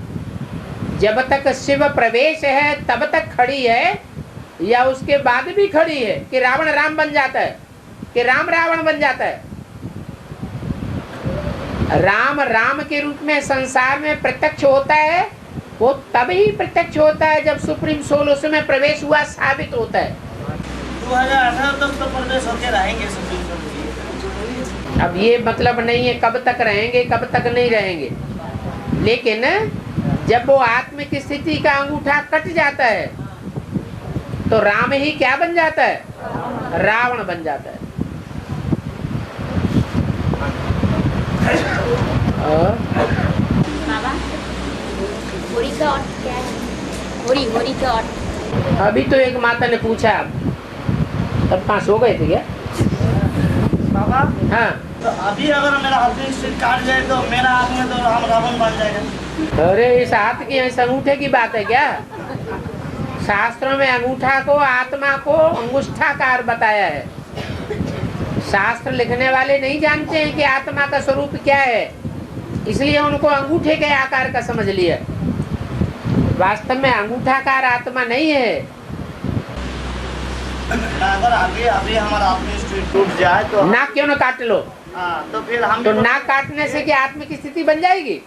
[SPEAKER 1] जब तक शिव प्रवेश है तब तक खड़ी है, या उसके बाद भी खड़ी है कि रावण राम बन जाता है, कि राम रावण बन जाता है? राम राम के रूप में संसार में प्रत्यक्ष होता है, वो तब ही प्रत्यक्ष होता है जब सुप्रीम सोल उसमें प्रवेश हुआ साबित होता है।
[SPEAKER 6] 2018 तक तो प्रवेश होके रहेंगे सुप्रीम कोर्ट।
[SPEAKER 1] अब ये मतलब नहीं है कब तक रहेंगे कब तक नहीं रहेंगे, लेकिन जब वो आत्मिक स्थिति का अंगूठा कट जाता है तो राम ही क्या बन जाता है? रावण बन जाता है।
[SPEAKER 7] बाबा, होरी का अर्थ क्या है? होरी का अर्थ?
[SPEAKER 1] अभी तो एक माता ने पूछा, तब 5 हो गए थे क्या?
[SPEAKER 6] बाबा,
[SPEAKER 1] हाँ,
[SPEAKER 6] तो अभी अगर मेरा हाथ में स्ट्रीट काट जाए तो मेरा हाथ में तो हम रावण बन जाएगा।
[SPEAKER 1] अरे इस हाथ की इस अंगूठे की बात है क्या? शास्त्रों में अंगूठा को आत्मा को अंगुष्ठाकार बताया है। शास्त्र लिखने वाले नहीं जानते हैं कि आत्मा का स्वरूप क्या है, इसलिए उनको अंगूठे के आकार का समझ लिया। वास्तव में अंगूठाकार आत्मा नहीं है।
[SPEAKER 6] अगर अभी हमारा आत्मिक स्ट्रीट टूट जाए तो
[SPEAKER 1] नाक क्यों न काट लो?
[SPEAKER 6] तो फिर हम
[SPEAKER 1] तो नाक काटने से क्या आत्मिक स्थिति बन जाएगी?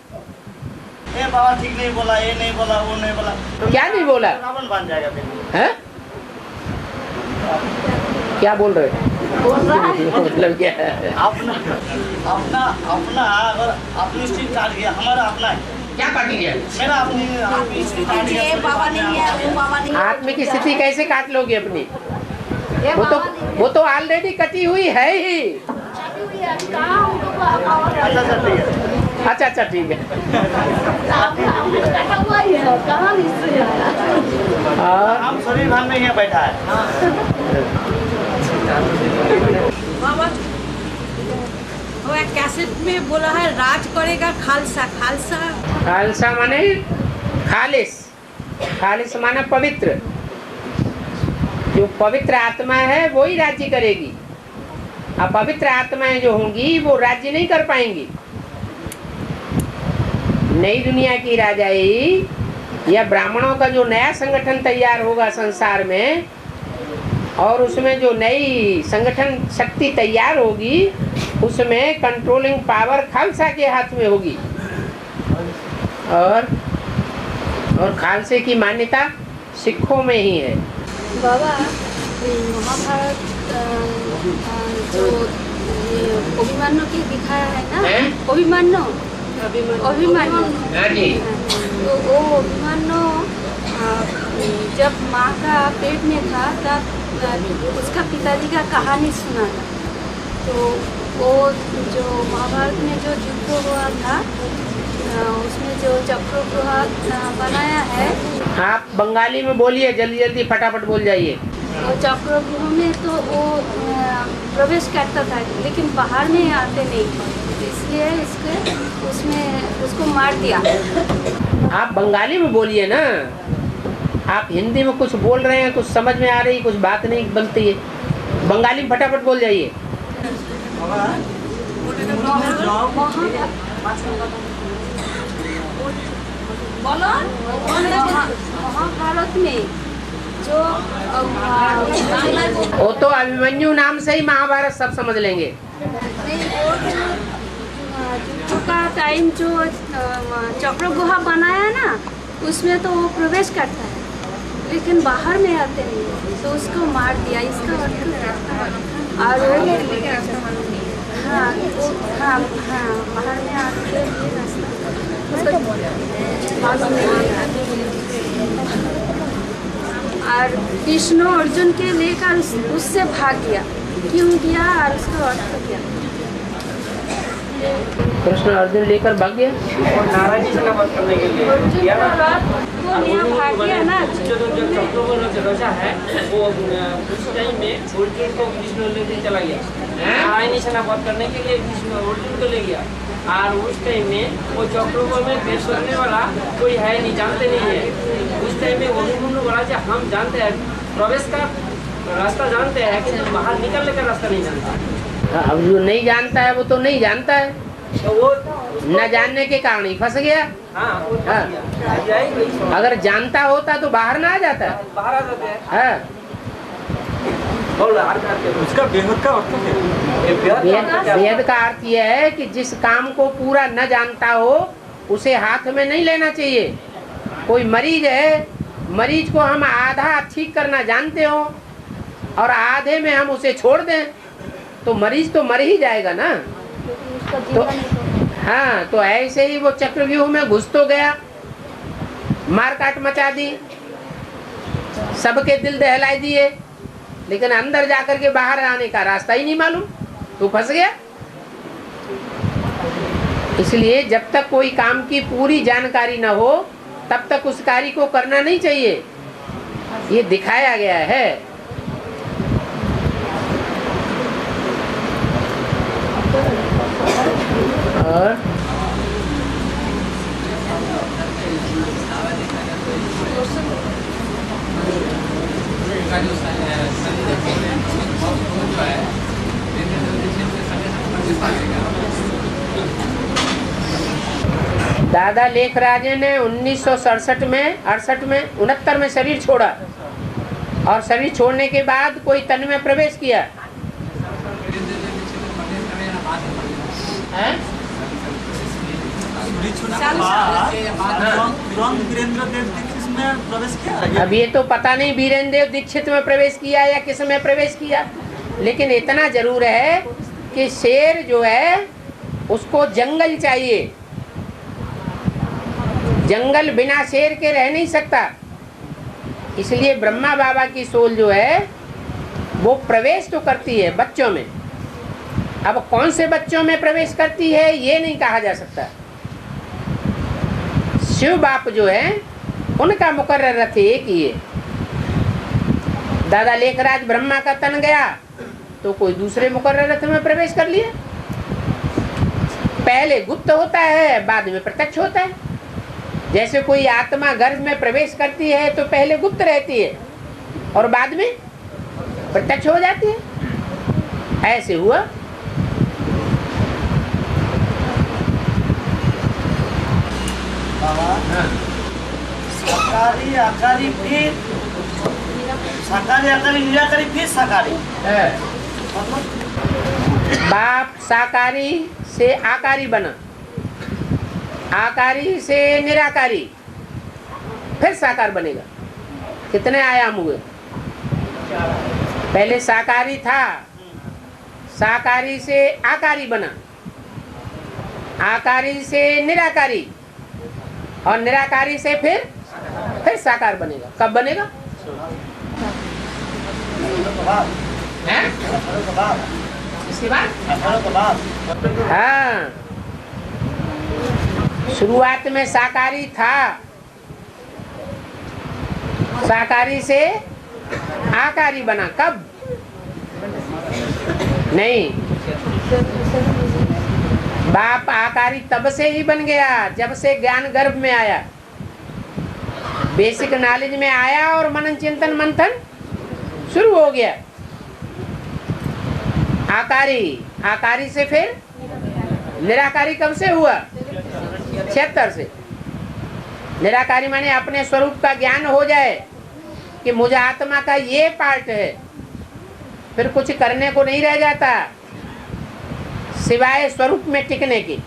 [SPEAKER 6] ये बाबा ठीक नहीं बोला, ये नहीं बोला, वो नहीं बोला, तो
[SPEAKER 1] क्या नहीं बोला?
[SPEAKER 6] रावण बन जाएगा फिर।
[SPEAKER 1] है? क्या बोल रहे हो? मतलब क्या है?
[SPEAKER 6] अपना अगर अपनी स्ट्रीट काट गया, हमारा अपना है।
[SPEAKER 1] क्या काट गया?
[SPEAKER 6] मेरा अपनी स्ट्रीट काट गया।
[SPEAKER 7] ये बाबा नहीं है, वो बाबा नहीं है।
[SPEAKER 1] आत्मिक स्थिति कैसे काट लोगे अपनी? वो तो ऑलरेडी कटी हुई है ही। अच्छा ठीक है।
[SPEAKER 6] हम शरीर भान में यहाँ बैठा है।
[SPEAKER 5] बाबा, वो एक कैसेट में बोला है राज करेगा खालसा।
[SPEAKER 1] खालसा माने खालिस, खालिस माने पवित्र। जो पवित्र आत्मा है वो ही राज्य करेगी। अपवित्र आत्माएं जो होंगी वो राज्य नहीं कर पाएंगी। नई दुनिया की राजाई या ब्राह्मणों का जो नया संगठन तैयार होगा संसार में, और उसमें जो नई संगठन शक्ति तैयार होगी, उसमें कंट्रोलिंग पावर खालसा के हाथ में होगी। और खालसे की मान्यता सिखों में ही है।
[SPEAKER 4] बाबा, महाभारत जो अभिमन्यु की दिखाया है ना, अभिमन्यु
[SPEAKER 1] हाँ जी।
[SPEAKER 4] तो वो अभिमन्यु जब माँ का पेट में था तब उसका पिताजी का कहानी सुना था। तो वो जो महाभारत में जो युद्ध हुआ था उसमें जो चक्र गुहा बनाया है,
[SPEAKER 1] आप बंगाली में बोलिए, जल्दी जल्दी फटाफट बोल जाइए।
[SPEAKER 4] वो चक्र गुहा में तो वो प्रवेश करता था, लेकिन बाहर में आते नहीं, इसलिए इसके उसमें उसको मार दिया।
[SPEAKER 1] आप बंगाली में बोलिए ना, आप हिंदी में कुछ बोल रहे हैं, कुछ समझ में आ रही, कुछ बात नहीं बनती है। बंगाली में फटाफट बोल जाइए।
[SPEAKER 4] महाभारत में जो
[SPEAKER 1] वो तो अभिमन्यु नाम से ही महाभारत सब समझ लेंगे।
[SPEAKER 4] का टाइम जो चक्र गुहा बनाया ना, उसमें तो वो प्रवेश करता है, लेकिन बाहर में आते नहीं, तो उसको मार दिया। इसका और हाँ, बाहर में आते और विष्णु अर्जुन के लेकर उससे भाग गया। क्यों गया और उसका अर्थ क्या?
[SPEAKER 1] कृष्ण अर्जुन लेकर भाग गया
[SPEAKER 8] और नारायण जी से बात करने के लिए
[SPEAKER 4] भाग गया ना।
[SPEAKER 8] रचा है वो उस टाइम में अर्जुन को विष्णु लेके चला गया। नारायण से बात करने के लिए विष्णु अर्जुन को ले गया, और उस टाइम में वो चक्रों में पेश करने वाला कोई है नहीं, जानते नहीं है। उस टाइम में अभिमन्यु बोला कि हम जानते हैं प्रवेश का रास्ता जानते हैं, किंतु बाहर निकलने का रास्ता नहीं जानता।
[SPEAKER 1] अब जो नहीं जानता है वो तो नहीं जानता है,
[SPEAKER 8] तो वो
[SPEAKER 1] न जानने के कारण ही फंस गया।
[SPEAKER 8] हाँ,
[SPEAKER 1] अगर जानता होता तो बाहर ना आ जाता।
[SPEAKER 8] बाहर आ जाते हैं।
[SPEAKER 1] हाँ,
[SPEAKER 8] उसका बेहद का अर्थ है।
[SPEAKER 1] वेद का अर्थ यह है कि जिस काम को पूरा न जानता हो उसे हाथ में नहीं लेना चाहिए। कोई मरीज है, मरीज को हम आधा ठीक करना जानते हो और आधे में हम उसे छोड़ दें तो मरीज तो मर ही जाएगा ना। तो हाँ, तो ऐसे ही वो चक्रव्यूह में घुस तो गया, मारकाट मचा दी, सबके दिल दहलाई दिए, लेकिन अंदर जाकर के बाहर आने का रास्ता ही नहीं मालूम, तो फंस गया। इसलिए जब तक कोई काम की पूरी जानकारी न हो तब तक उस कार्य को करना नहीं चाहिए, ये दिखाया गया है। और दादा लेखराज ने 1967 में 68 में 69 में शरीर छोड़ा और शरीर छोड़ने के बाद कोई तन में प्रवेश किया। अब ये तो पता नहीं वीरेंद्र देव दीक्षित में प्रवेश किया या किस में प्रवेश किया, लेकिन इतना जरूर है कि शेर जो है उसको जंगल चाहिए। जंगल बिना शेर के रह नहीं सकता, इसलिए ब्रह्मा बाबा की सोल जो है वो प्रवेश तो करती है बच्चों में। अब कौन से बच्चों में प्रवेश करती है ये नहीं कहा जा सकता। शिव बाप जो है उनका मुकर्रर रथ एक ही है। दादा लेखराज ब्रह्मा का तन गया तो कोई दूसरे मुकर्रर रथ में प्रवेश कर लिया। पहले गुप्त होता है, बाद में प्रत्यक्ष होता है। जैसे कोई आत्मा गर्भ में प्रवेश करती है तो पहले गुप्त रहती है और बाद में प्रत्यक्ष हो जाती है। ऐसे हुआ।
[SPEAKER 6] साकारी आकारी फिर साकारी आकारी निराकारी फिर साकारी।
[SPEAKER 1] बाप साकारी से आकारी बना, आकारी से निराकारी, फिर साकार बनेगा। कितने आयाम हुए? पहले साकारी था, साकारी से आकारी बना, आकारी से निराकारी, और निराकारी से फिर साकार बनेगा। कब बनेगा? इसके बाद हाँ, शुरुआत में साकारी था, साकारी से आकारी बना। कब? नहीं, बाप आकारी तब से ही बन गया जब से ज्ञान गर्भ में आया, बेसिक नॉलेज में आया और मनन चिंतन मंथन शुरू हो गया। आकारी से फिर निराकारी कब से हुआ? 76 से। निराकारी माने अपने स्वरूप का ज्ञान हो जाए कि मुझे आत्मा का ये पार्ट है, फिर कुछ करने को नहीं रह जाता सिवाय स्वरूप में टिकने की।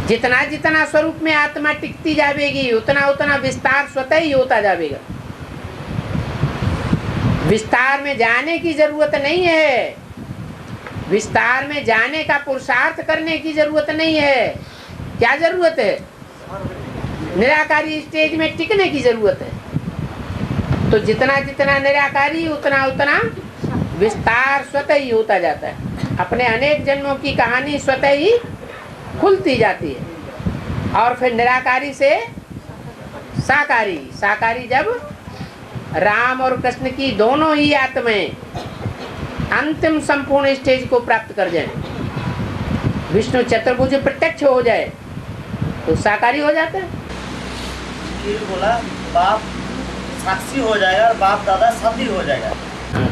[SPEAKER 1] जितना जितना स्वरूप में आत्मा टिकती जाएगी उतना उतना विस्तार स्वतः ही होता जाएगा। विस्तार में जाने की जरूरत नहीं है, विस्तार में जाने का पुरुषार्थ करने की जरूरत नहीं है। क्या जरूरत है? निराकारी स्टेज में टिकने की जरूरत है। तो जितना जितना निराकारी उतना उतना विस्तार स्वतः ही होता जाता है। अपने अनेक जन्मों की कहानी स्वतः ही खुलती जाती है। और फिर निराकारी से साकारी, साकारी जब राम और कृष्ण की दोनों ही आत्माएं अंतिम संपूर्ण स्टेज को प्राप्त कर जाए, विष्णु चतुर्भुज प्रत्यक्ष हो जाए, तो साकारी हो जाता है।
[SPEAKER 6] ये बोला बाप साक्षी हो जाएगा और बाप दादा सती हो जाएगा।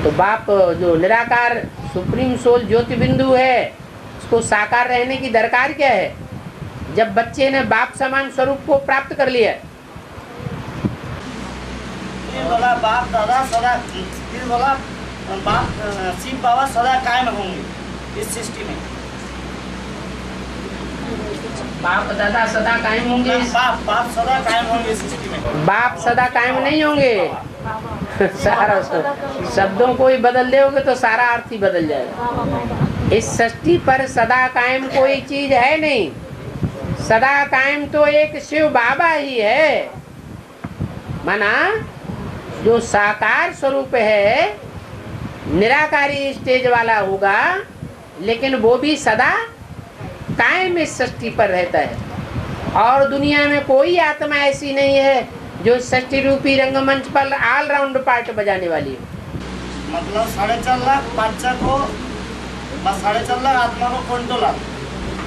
[SPEAKER 1] तो बाप जो निराकार सुप्रीम सोल ज्योति बिंदु है, उसको साकार रहने की दरकार क्या है? जब बच्चे ने बाप समान स्वरूप को प्राप्त कर लिया,
[SPEAKER 6] फिर बोला बाप दादा सदा, फिर बोला बाप शिव बाबा सदा कायम होंगे इस सृष्टि में।
[SPEAKER 1] बाप दादा सदा कायम होंगे।
[SPEAKER 6] बाप सदा कायम होंगे इस सृष्टि में।
[SPEAKER 1] बाप सदा कायम नहीं होंगे। सारा शब्दों को ही बदल दोगे तो सारा अर्थ ही बदल जाएगा। इस सृष्टि पर सदा कायम कोई चीज है नहीं। सदा कायम तो एक शिव बाबा ही है। माना जो साकार स्वरूप है निराकारी स्टेज वाला होगा, लेकिन वो भी सदा कायम इस सृष्टि पर रहता है। और दुनिया में कोई आत्मा ऐसी नहीं है जो सृष्टि रूपी रंगमंच पर ऑलराउंड पार्ट बजाने वाली है।
[SPEAKER 6] मतलब 4.5 लाख बच्चा को, 4.5 लाख आत्मा को कंट्रोल,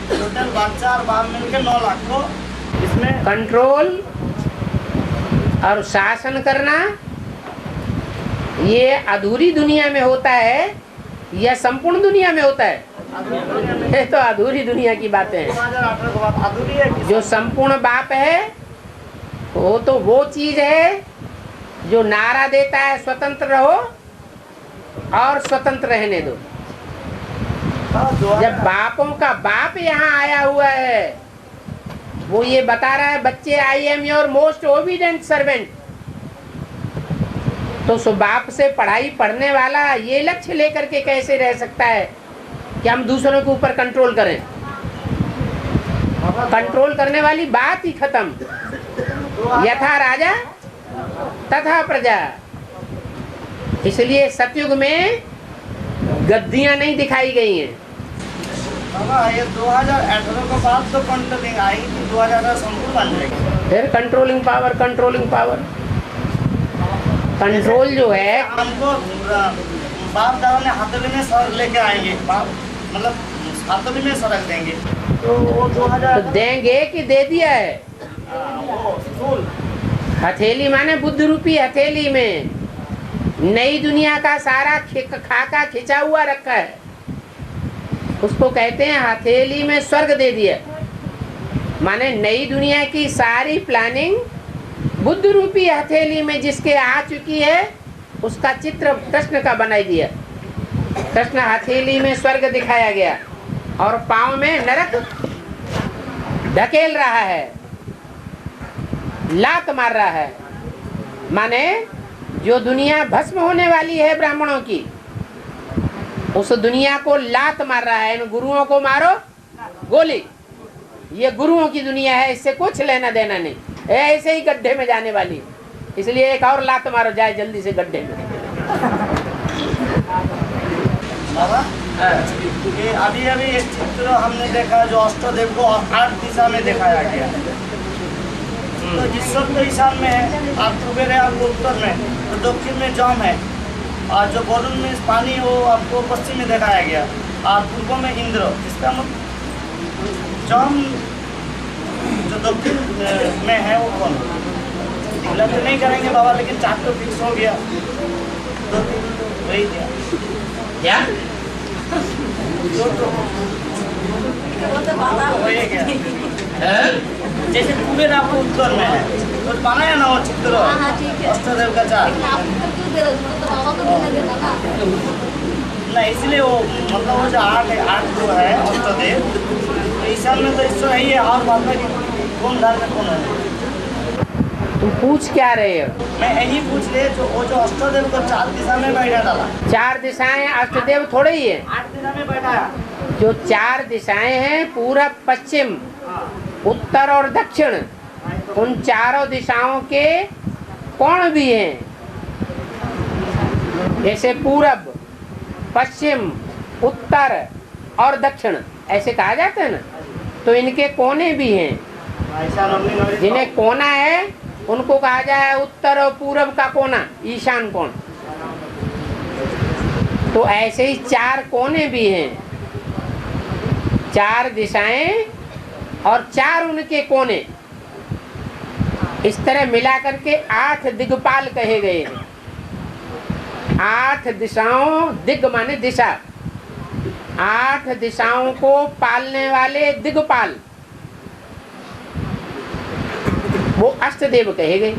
[SPEAKER 6] टोटल बच्चा और बाप मिलकर 9 लाख को इसमें
[SPEAKER 1] कंट्रोल और शासन करना, ये अधूरी दुनिया में होता है या संपूर्ण दुनिया में होता है? ये तो अधूरी दुनिया की बातें हैं।
[SPEAKER 6] 2018 के बाद अधूरी है।
[SPEAKER 1] जो संपूर्ण बाप है वो तो वो चीज है जो नारा देता है स्वतंत्र रहो और स्वतंत्र रहने दो। जब बापों का बाप यहाँ आया हुआ है, वो ये बता रहा है बच्चे I am your most obedient servant, तो सो बाप से पढ़ाई पढ़ने वाला ये लक्ष्य लेकर के कैसे रह सकता है कि हम दूसरों के ऊपर कंट्रोल करें? कंट्रोल करने वाली बात ही खत्म। यथा राजा तथा प्रजा। इसलिए सतयुग में गद्दियां नहीं दिखाई गई हैं।
[SPEAKER 6] बाबा ये 2018 के बाद तो कंट्रोलिंग आएगी, तो 2018 संपूर्ण बन जाएगी।
[SPEAKER 1] फिर controlling power, controlling power, control जो है
[SPEAKER 6] हमको बाप दादा ने हथेली में सर लेके आएंगे, बाप मतलब हथेली में सर रख देंगे, तो वो 2000
[SPEAKER 1] तो देंगे कि दे दिया है?
[SPEAKER 6] वो स्थूल
[SPEAKER 1] हथेली माने बुद्ध रूपी हथेली में नई दुनिया का सारा खाका खिंचा हुआ रखा है, उसको कहते हैं हथेली में स्वर्ग दे दिया। माने नई दुनिया की सारी प्लानिंग बुद्ध रूपी हथेली में जिसके आ चुकी है, उसका चित्र कृष्ण का बनाई दिया। कृष्ण हथेली में स्वर्ग दिखाया गया और पांव में नरक ढकेल रहा है, लात मार रहा है। माने जो दुनिया भस्म होने वाली है ब्राह्मणों की, उस दुनिया को लात मार रहा है। इन गुरुओं को मारो गोली, ये गुरुओं की दुनिया है, इससे कुछ लेना देना नहीं, ऐसे ही गड्ढे में जाने वाली। इसलिए एक और लात मारो, जाए जल्दी से गड्ढे में।
[SPEAKER 6] बाबा ये अभी अभी एक चित्र हमने देखा जो अष्टदेव को 8 दिशा में दिखाया गया है। तो ईश्वर तो ईशान में है, आप कुबेर है आपको उत्तर में, तो दक्षिण में जम है, और जो वरुण में पानी वो आपको पश्चिम में दिखाया गया, और पूर्व में इंद्र। इसका मतलब जम जो दक्षिण में है वो कौन? गलत नहीं करेंगे बाबा, लेकिन 4 तो फिक्स हो गया, 2-3 वही दिया
[SPEAKER 1] क्या
[SPEAKER 6] वही क्या? जैसे कुबेर आपको उत्तर में है तो बनाया ना वो चित्र अष्टदेव का 4 ना, इसलिए वो मतलब वो जो 8 है, 8 जो है अष्टदेव, तो ईशान में तो ईश्वर है ही है, और बात में कौन धार में कौन है?
[SPEAKER 1] तुम पूछ क्या रहे हो?
[SPEAKER 6] मैं यही पूछ रहे जो वो जो अष्टदेव को 4 दिशा में बैठा डाला,
[SPEAKER 1] 4 दिशाएं अष्टदेव थोड़े ही है।
[SPEAKER 6] 8 दिशा में बैठाया।
[SPEAKER 1] जो 4 दिशाएं हैं पूरब, पश्चिम, उत्तर और दक्षिण, उन चारों दिशाओं के कोण भी हैं। जैसे पूरब, पश्चिम, उत्तर और दक्षिण ऐसे कहा जाता है ना, तो इनके कोने भी हैं। जिन्हें कोना है उनको कहा जाए उत्तर और पूरब का कोना, ईशान कोण। तो ऐसे ही 4 कोने भी हैं, 4 दिशाएं और 4 उनके कोने, इस तरह मिला करके 8 दिग्पाल कहे गए हैं। 8 दिशाओं, दिग माने दिशा, 8 दिशाओं को पालने वाले दिग्पाल, वो अष्टदेव कहे गए।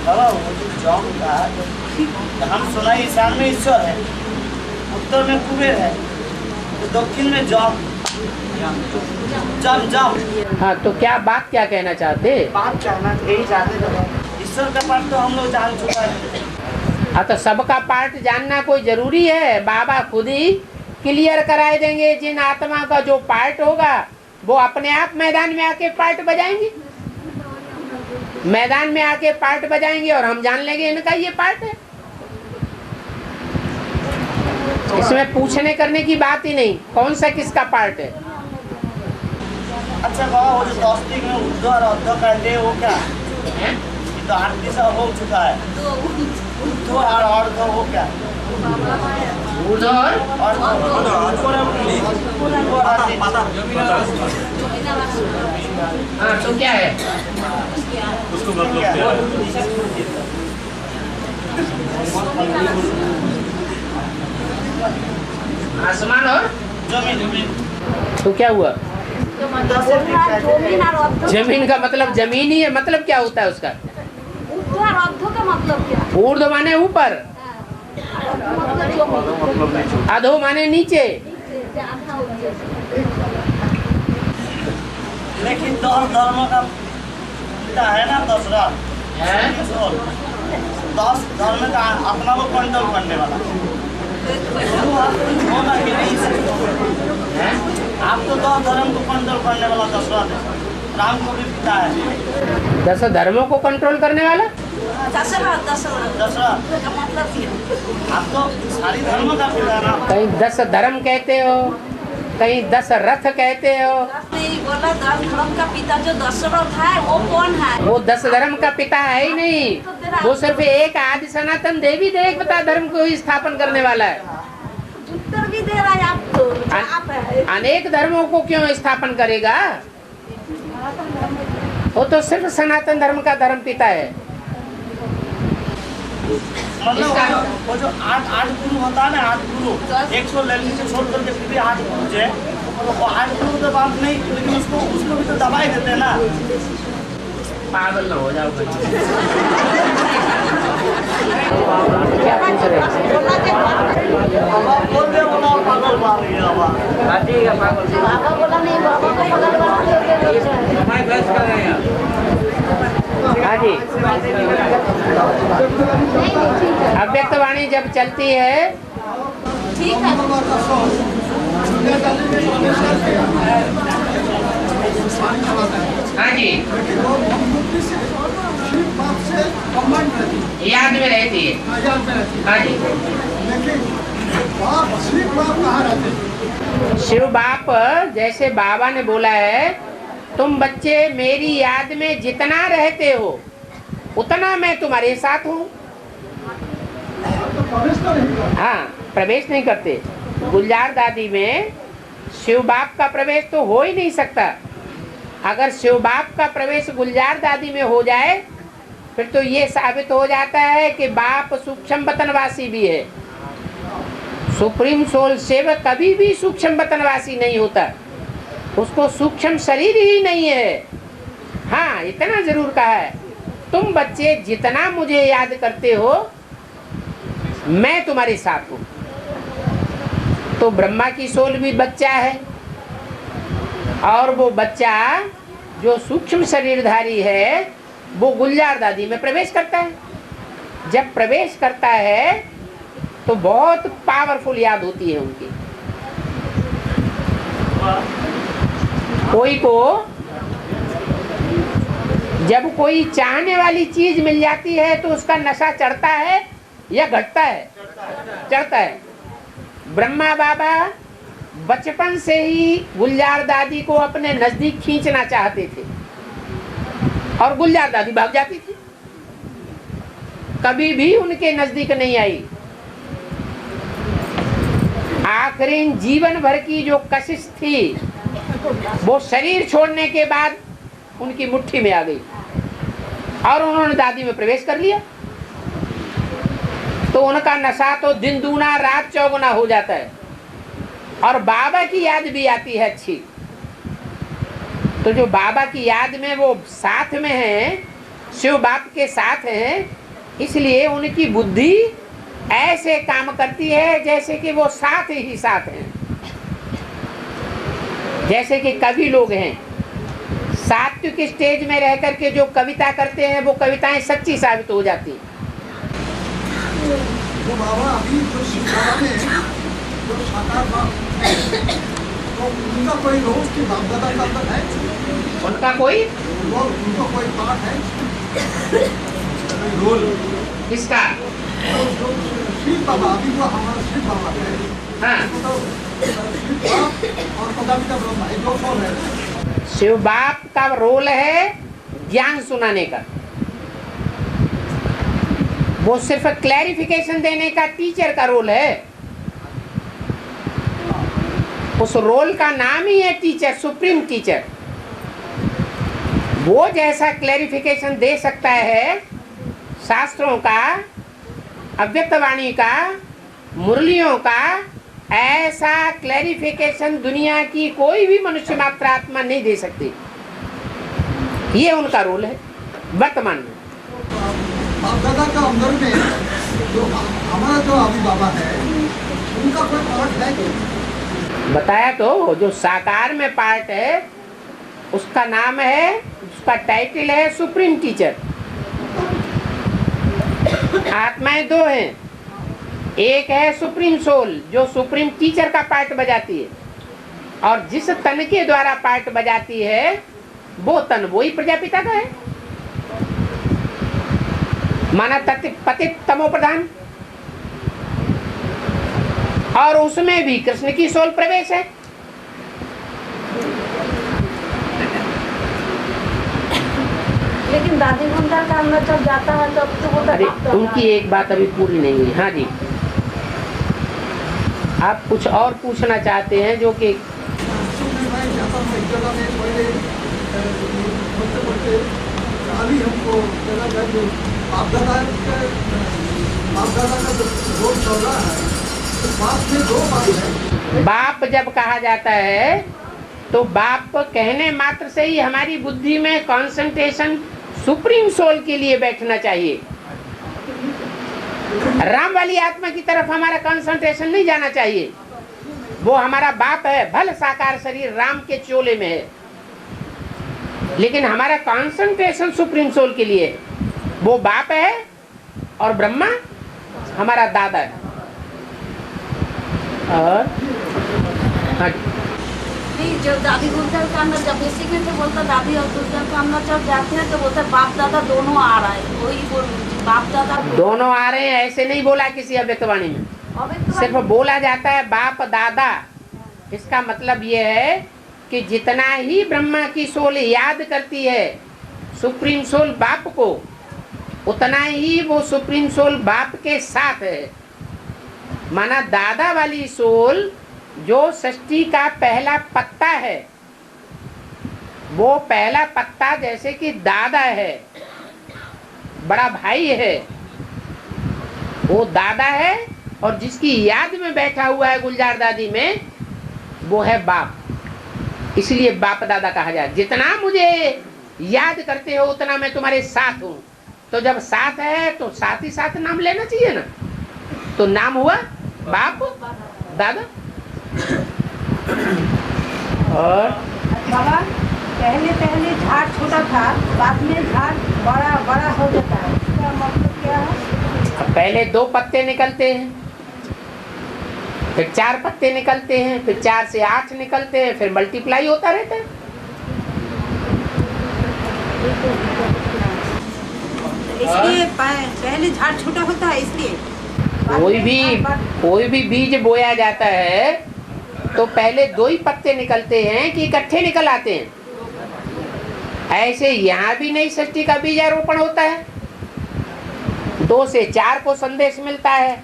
[SPEAKER 6] बाबा वो जो जम का हम सुना ईशान में ईश्वर है, उत्तर में कुबेर है, तो दक्षिण में जम जम जम।
[SPEAKER 1] हाँ, तो क्या बात क्या कहना चाहते?
[SPEAKER 6] बात कहना यही चाहते थे, ईश्वर का पाठ तो हम लोग जान चुका है।
[SPEAKER 1] हाँ, तो सबका पाठ जानना कोई जरूरी है? बाबा खुद ही क्लियर कराए देंगे। जिन आत्मा का जो पार्ट होगा वो अपने आप मैदान में आके पार्ट बजाएंगे, मैदान में आके पार्ट बजाएंगे और हम जान लेंगे इनका ये पार्ट है। इसमें पूछने करने की बात ही नहीं, कौन सा किसका पार्ट है।
[SPEAKER 6] अच्छा बाबा वो जो 10 दिग में उद्धव और अद्धव कहते हैं वो क्या है? ये तो 8 दिशा हो चुका है, उद्धव और अर्ध वो क्या?
[SPEAKER 1] हाँ, तो क्या है?
[SPEAKER 2] उसको मतलब क्या है?
[SPEAKER 1] आसमान और
[SPEAKER 6] जमीन।
[SPEAKER 1] तो क्या हुआ? जमीन का मतलब जमीन ही है। मतलब क्या होता है उसका?
[SPEAKER 4] का मतलब क्या?
[SPEAKER 1] ऊर्ध्व माने ऊपर, अधो माने नीचे।
[SPEAKER 6] लेकिन 10 धर्मों का पिता है ना दशरथ, 10 धर्म का अपना को कंट्रोल करने वाला होगा कि नहीं? आप तो 10 धर्म को कंट्रोल करने वाला दशरथ है, राम को भी पिता है।
[SPEAKER 1] 10 धर्मों को कंट्रोल करने वाला
[SPEAKER 6] दशरथ का मतलब क्या? आप तो सारी धर्मों का पिता है ना।
[SPEAKER 1] कहीं 10 धर्म कहते हो, कहीं 10 रथ कहते हो।
[SPEAKER 4] बोला 10 धर्म का पिता जो दशरथ है वो कौन है?
[SPEAKER 1] वो 10 धर्म का पिता है ही नहीं, वो सिर्फ एक आदि सनातन देवी देवता धर्म को ही स्थापन करने वाला है।
[SPEAKER 4] उत्तर भी दे रहा है आप तो।
[SPEAKER 1] अनेक धर्मों को क्यों स्थापन करेगा? वो तो सिर्फ सनातन धर्म का धर्म पिता है।
[SPEAKER 6] मतलब वो जो 8 गुरु होता है ना, 8 गुरु 100 ले लीजिए छोड़ करके फिर भी 8 गुरु है, वो 8 गुरु तो बात नहीं, लेकिन उसको भी तो दवाई देते हैं ना।
[SPEAKER 1] पागल ना हो जाओ। क्या पूछ रहे हैं?
[SPEAKER 6] बोल दे बोला पागल मार रही है बाबा।
[SPEAKER 1] ठीक है, पागल
[SPEAKER 7] बाबा बोला नहीं, बाबा को पागल बना
[SPEAKER 1] हाँ जी। अव्यक्त वाणी जब चलती है
[SPEAKER 7] ठीक है।
[SPEAKER 2] पानी चलाता है,
[SPEAKER 1] हाँ जी,
[SPEAKER 2] लेकिन वो बुद्धि से शिव बाप से कंबाइन रहती है,
[SPEAKER 1] याद में रहती है।
[SPEAKER 2] याद में रहती
[SPEAKER 1] हाँ जी,
[SPEAKER 2] है। लेकिन बाप शिव बाप कहाँ रहते हैं?
[SPEAKER 1] शिव बाप जैसे बाबा ने बोला है, तुम बच्चे मेरी याद में जितना रहते हो उतना मैं तुम्हारे साथ हूँ।
[SPEAKER 2] तो प्रवेश तो नहीं करते।
[SPEAKER 1] हाँ, प्रवेश नहीं करते। गुलजार दादी में शिव बाप का प्रवेश तो हो ही नहीं सकता। अगर शिव बाप का प्रवेश गुलजार दादी में हो जाए फिर तो ये साबित हो जाता है कि बाप सूक्ष्म वतनवासी भी है। सुप्रीम सोल शिव कभी भी सूक्ष्म वतनवासी नहीं होता, उसको सूक्ष्म शरीर ही नहीं है। हाँ, इतना जरूर कहा है, तुम बच्चे जितना मुझे याद करते हो मैं तुम्हारे साथ हूँ। तो ब्रह्मा की सोल भी बच्चा है और वो बच्चा जो सूक्ष्म शरीरधारी है वो गुलजार दादी में प्रवेश करता है। जब प्रवेश करता है तो बहुत पावरफुल याद होती है उनकी। कोई को जब कोई चाहने वाली चीज मिल जाती है तो उसका नशा चढ़ता है या घटता है? चढ़ता है। ब्रह्मा बाबा बचपन से ही गुलजार दादी को अपने नजदीक खींचना चाहते थे और गुलजार दादी भाग जाती थी, कभी भी उनके नजदीक नहीं आई। आखिरी जीवन भर की जो कशिश थी वो शरीर छोड़ने के बाद उनकी मुट्ठी में आ गई और उन्होंने दादी में प्रवेश कर लिया। तो उनका नशा तो दिन दूना रात चौगुना हो जाता है और बाबा की याद भी आती है अच्छी। तो जो बाबा की याद में वो साथ में है, शिव बाप के साथ हैं, इसलिए उनकी बुद्धि ऐसे काम करती है जैसे कि वो साथ ही साथ हैं। जैसे कि कवि लोग हैं, सात्विक स्टेज में रह करके जो कविता करते हैं वो कविताएं सच्ची साबित हो जाती हैं।
[SPEAKER 2] तो बाबा अभी जो शिक्षा में जो साकार बाप है, तो उनका कोई रोल की बाप दादा का अंदर है?
[SPEAKER 1] उनका कोई
[SPEAKER 2] रोल, उनका कोई पार्ट है? रोल
[SPEAKER 1] किसका?
[SPEAKER 2] जो शिव बाबा, अभी वो हमारा शिव बाबा है,
[SPEAKER 1] हाँ,
[SPEAKER 2] तो शिव बाप और पदार्थ ब्रह्मा ये दो रोल है।
[SPEAKER 1] शिव बाप का रोल है ज्ञान सुनाने का, वो सिर्फ क्लैरिफिकेशन देने का टीचर का रोल है। उस रोल का नाम ही है टीचर, सुप्रीम टीचर। वो जैसा क्लैरिफिकेशन दे सकता है शास्त्रों का, अव्यक्तवाणी का, मुरलियों का, ऐसा क्लैरिफिकेशन दुनिया की कोई भी मनुष्य मात्र आत्मा नहीं दे सकती। ये उनका रोल है वर्तमान में।
[SPEAKER 2] बाप दादा का अंदर में जो हमारा जो अभी बाबा है उनका कोई पार्ट है क्या?
[SPEAKER 1] बताया तो, जो साकार में पार्ट है उसका नाम है, उसका टाइटल है सुप्रीम टीचर। आत्माएं दो हैं, एक है सुप्रीम सोल जो सुप्रीम टीचर का पार्ट बजाती है और जिस तन के द्वारा पार्ट बजाती है वो तन वही प्रजापिता का है, माना पतित तमो प्रधान, और उसमें भी कृष्ण की सोल प्रवेश है।
[SPEAKER 4] लेकिन दादी गुंडा का अंदर जब जाता है तब तो वो
[SPEAKER 1] अरे उनकी एक बात अभी पूरी नहीं हुई। हाँ जी, आप कुछ और पूछना चाहते हैं जो कि
[SPEAKER 2] हमको बाप दादा का जो रोल चल रहा है, तो बाप में दो बात है।
[SPEAKER 1] बाप जब कहा जाता है तो बाप कहने मात्र से ही हमारी बुद्धि में कंसंट्रेशन सुप्रीम सोल के लिए बैठना चाहिए। राम वाली आत्मा की तरफ हमारा कंसंट्रेशन नहीं जाना चाहिए। वो हमारा बाप है, भले साकार शरीर राम के चोले में है, लेकिन हमारा कंसंट्रेशन सुप्रीम सोल के लिए। वो बाप है और ब्रह्मा हमारा दादा है। और हाँ,
[SPEAKER 4] नहीं, जब दादी गुलजार के अंदर जब बेसिक में थे बोलता दादी और गुलजार के अंदर जब जाते हैं तो बोलते बाप दादा दोनों आ रहा है, वही बोल बाप दादा
[SPEAKER 1] दोनों आ रहे हैं ऐसे नहीं बोला किसी अव्यक्तवाणी में, सिर्फ बोला जाता है बाप दादा। इसका मतलब ये है कि जितना ही ब्रह्मा की सोल याद करती है सुप्रीम सोल बाप को, उतना ही वो सुप्रीम सोल बाप के साथ है। माना दादा वाली सोल जो सृष्टि का पहला पत्ता है, वो पहला पत्ता जैसे कि दादा है, बड़ा भाई है, वो दादा है, और जिसकी याद में बैठा हुआ है गुलजार दादी में, वो है बाप। इसलिए बाप दादा कहा जाए। जितना मुझे याद करते हो उतना मैं तुम्हारे साथ हूँ। तो जब साथ है तो साथ ही साथ नाम लेना चाहिए ना, तो नाम हुआ बाप दादा। और
[SPEAKER 9] बाबा पहले पहले झाड़ छोटा था, बाद में झाड़ बड़ा बड़ा हो जाता है, इसका मतलब क्या है?
[SPEAKER 1] पहले 2 पत्ते निकलते हैं, फिर 4 पत्ते निकलते हैं, फिर 4 से 8 निकलते हैं, फिर मल्टीप्लाई होता रहता है।
[SPEAKER 9] इसलिए पहले झाड़ छोटा होता है, इसलिए
[SPEAKER 1] कोई भी बीज बोया जाता है तो पहले 2 ही पत्ते निकलते हैं कि इकट्ठे निकल आते हैं। ऐसे यहाँ भी नई सृष्टि का बीजारोपण होता है। 2 से 4 को संदेश मिलता है,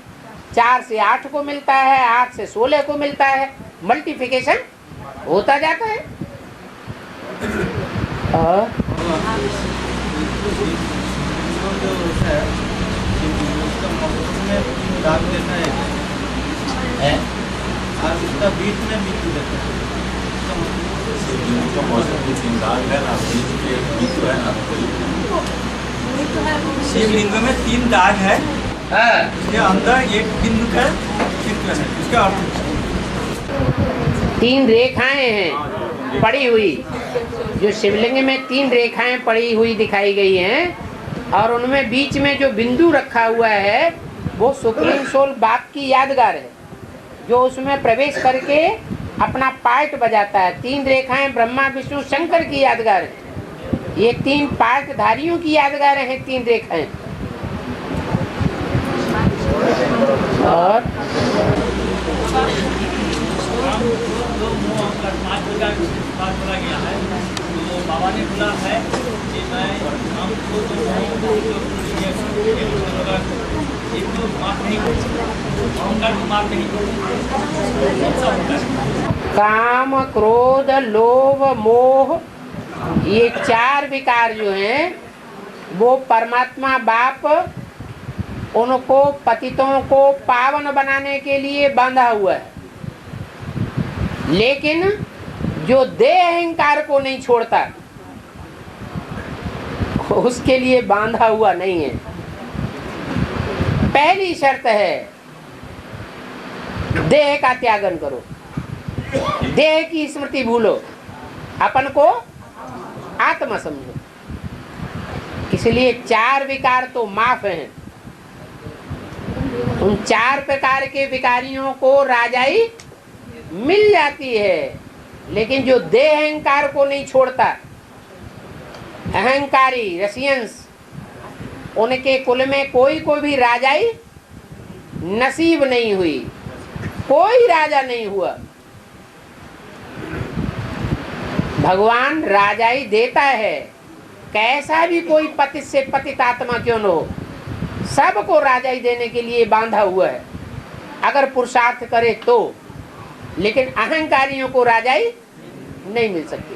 [SPEAKER 1] 4 से 8 को मिलता है, 8 से 16 को मिलता है, मल्टीप्लिकेशन होता जाता है।
[SPEAKER 3] दाग देता है और उसका बीच में बिंदु देता है। शिवलिंग में 3 दाग है, इसके अंदर एक बिंदु का चित्र है, इसका अर्थ
[SPEAKER 1] 3 रेखाएं हैं पड़ी हुई, जो शिवलिंग में 3 रेखाएं पड़ी हुई दिखाई गई हैं, और उनमें बीच में जो बिंदु रखा हुआ है वो सुप्रीम सोल बाप की यादगार है, जो उसमें प्रवेश करके अपना पार्ट बजाता है। 3 रेखाएं ब्रह्मा विष्णु शंकर की यादगार है। ये 3 पार्टधारियों की यादगार हैं 3 रेखाएं। और
[SPEAKER 6] बाबा ने बोला है कि मैं हमको
[SPEAKER 1] काम क्रोध लोभ मोह, ये 4 विकार जो हैं वो परमात्मा बाप उनको पतितों को पावन बनाने के लिए बांधा हुआ है, लेकिन जो देह अहंकार को नहीं छोड़ता उसके लिए बांधा हुआ नहीं है। पहली शर्त है देह का त्यागन करो, देह की स्मृति भूलो, अपन को आत्मा समझो। इसलिए 4 विकार तो माफ हैं। उन 4 प्रकार के विकारियों को राजाई मिल जाती है, लेकिन जो देह अहंकार को नहीं छोड़ता, अहंकारी रसियंस, उनके कुल में कोई को भी राजाई नसीब नहीं हुई, कोई राजा नहीं हुआ। भगवान राजाई देता है, कैसा भी कोई पतित से पतित आत्मा क्यों न हो, सबको राजाई देने के लिए बांधा हुआ है, अगर पुरुषार्थ करे तो। लेकिन अहंकारियों को राजाई नहीं मिल सकती।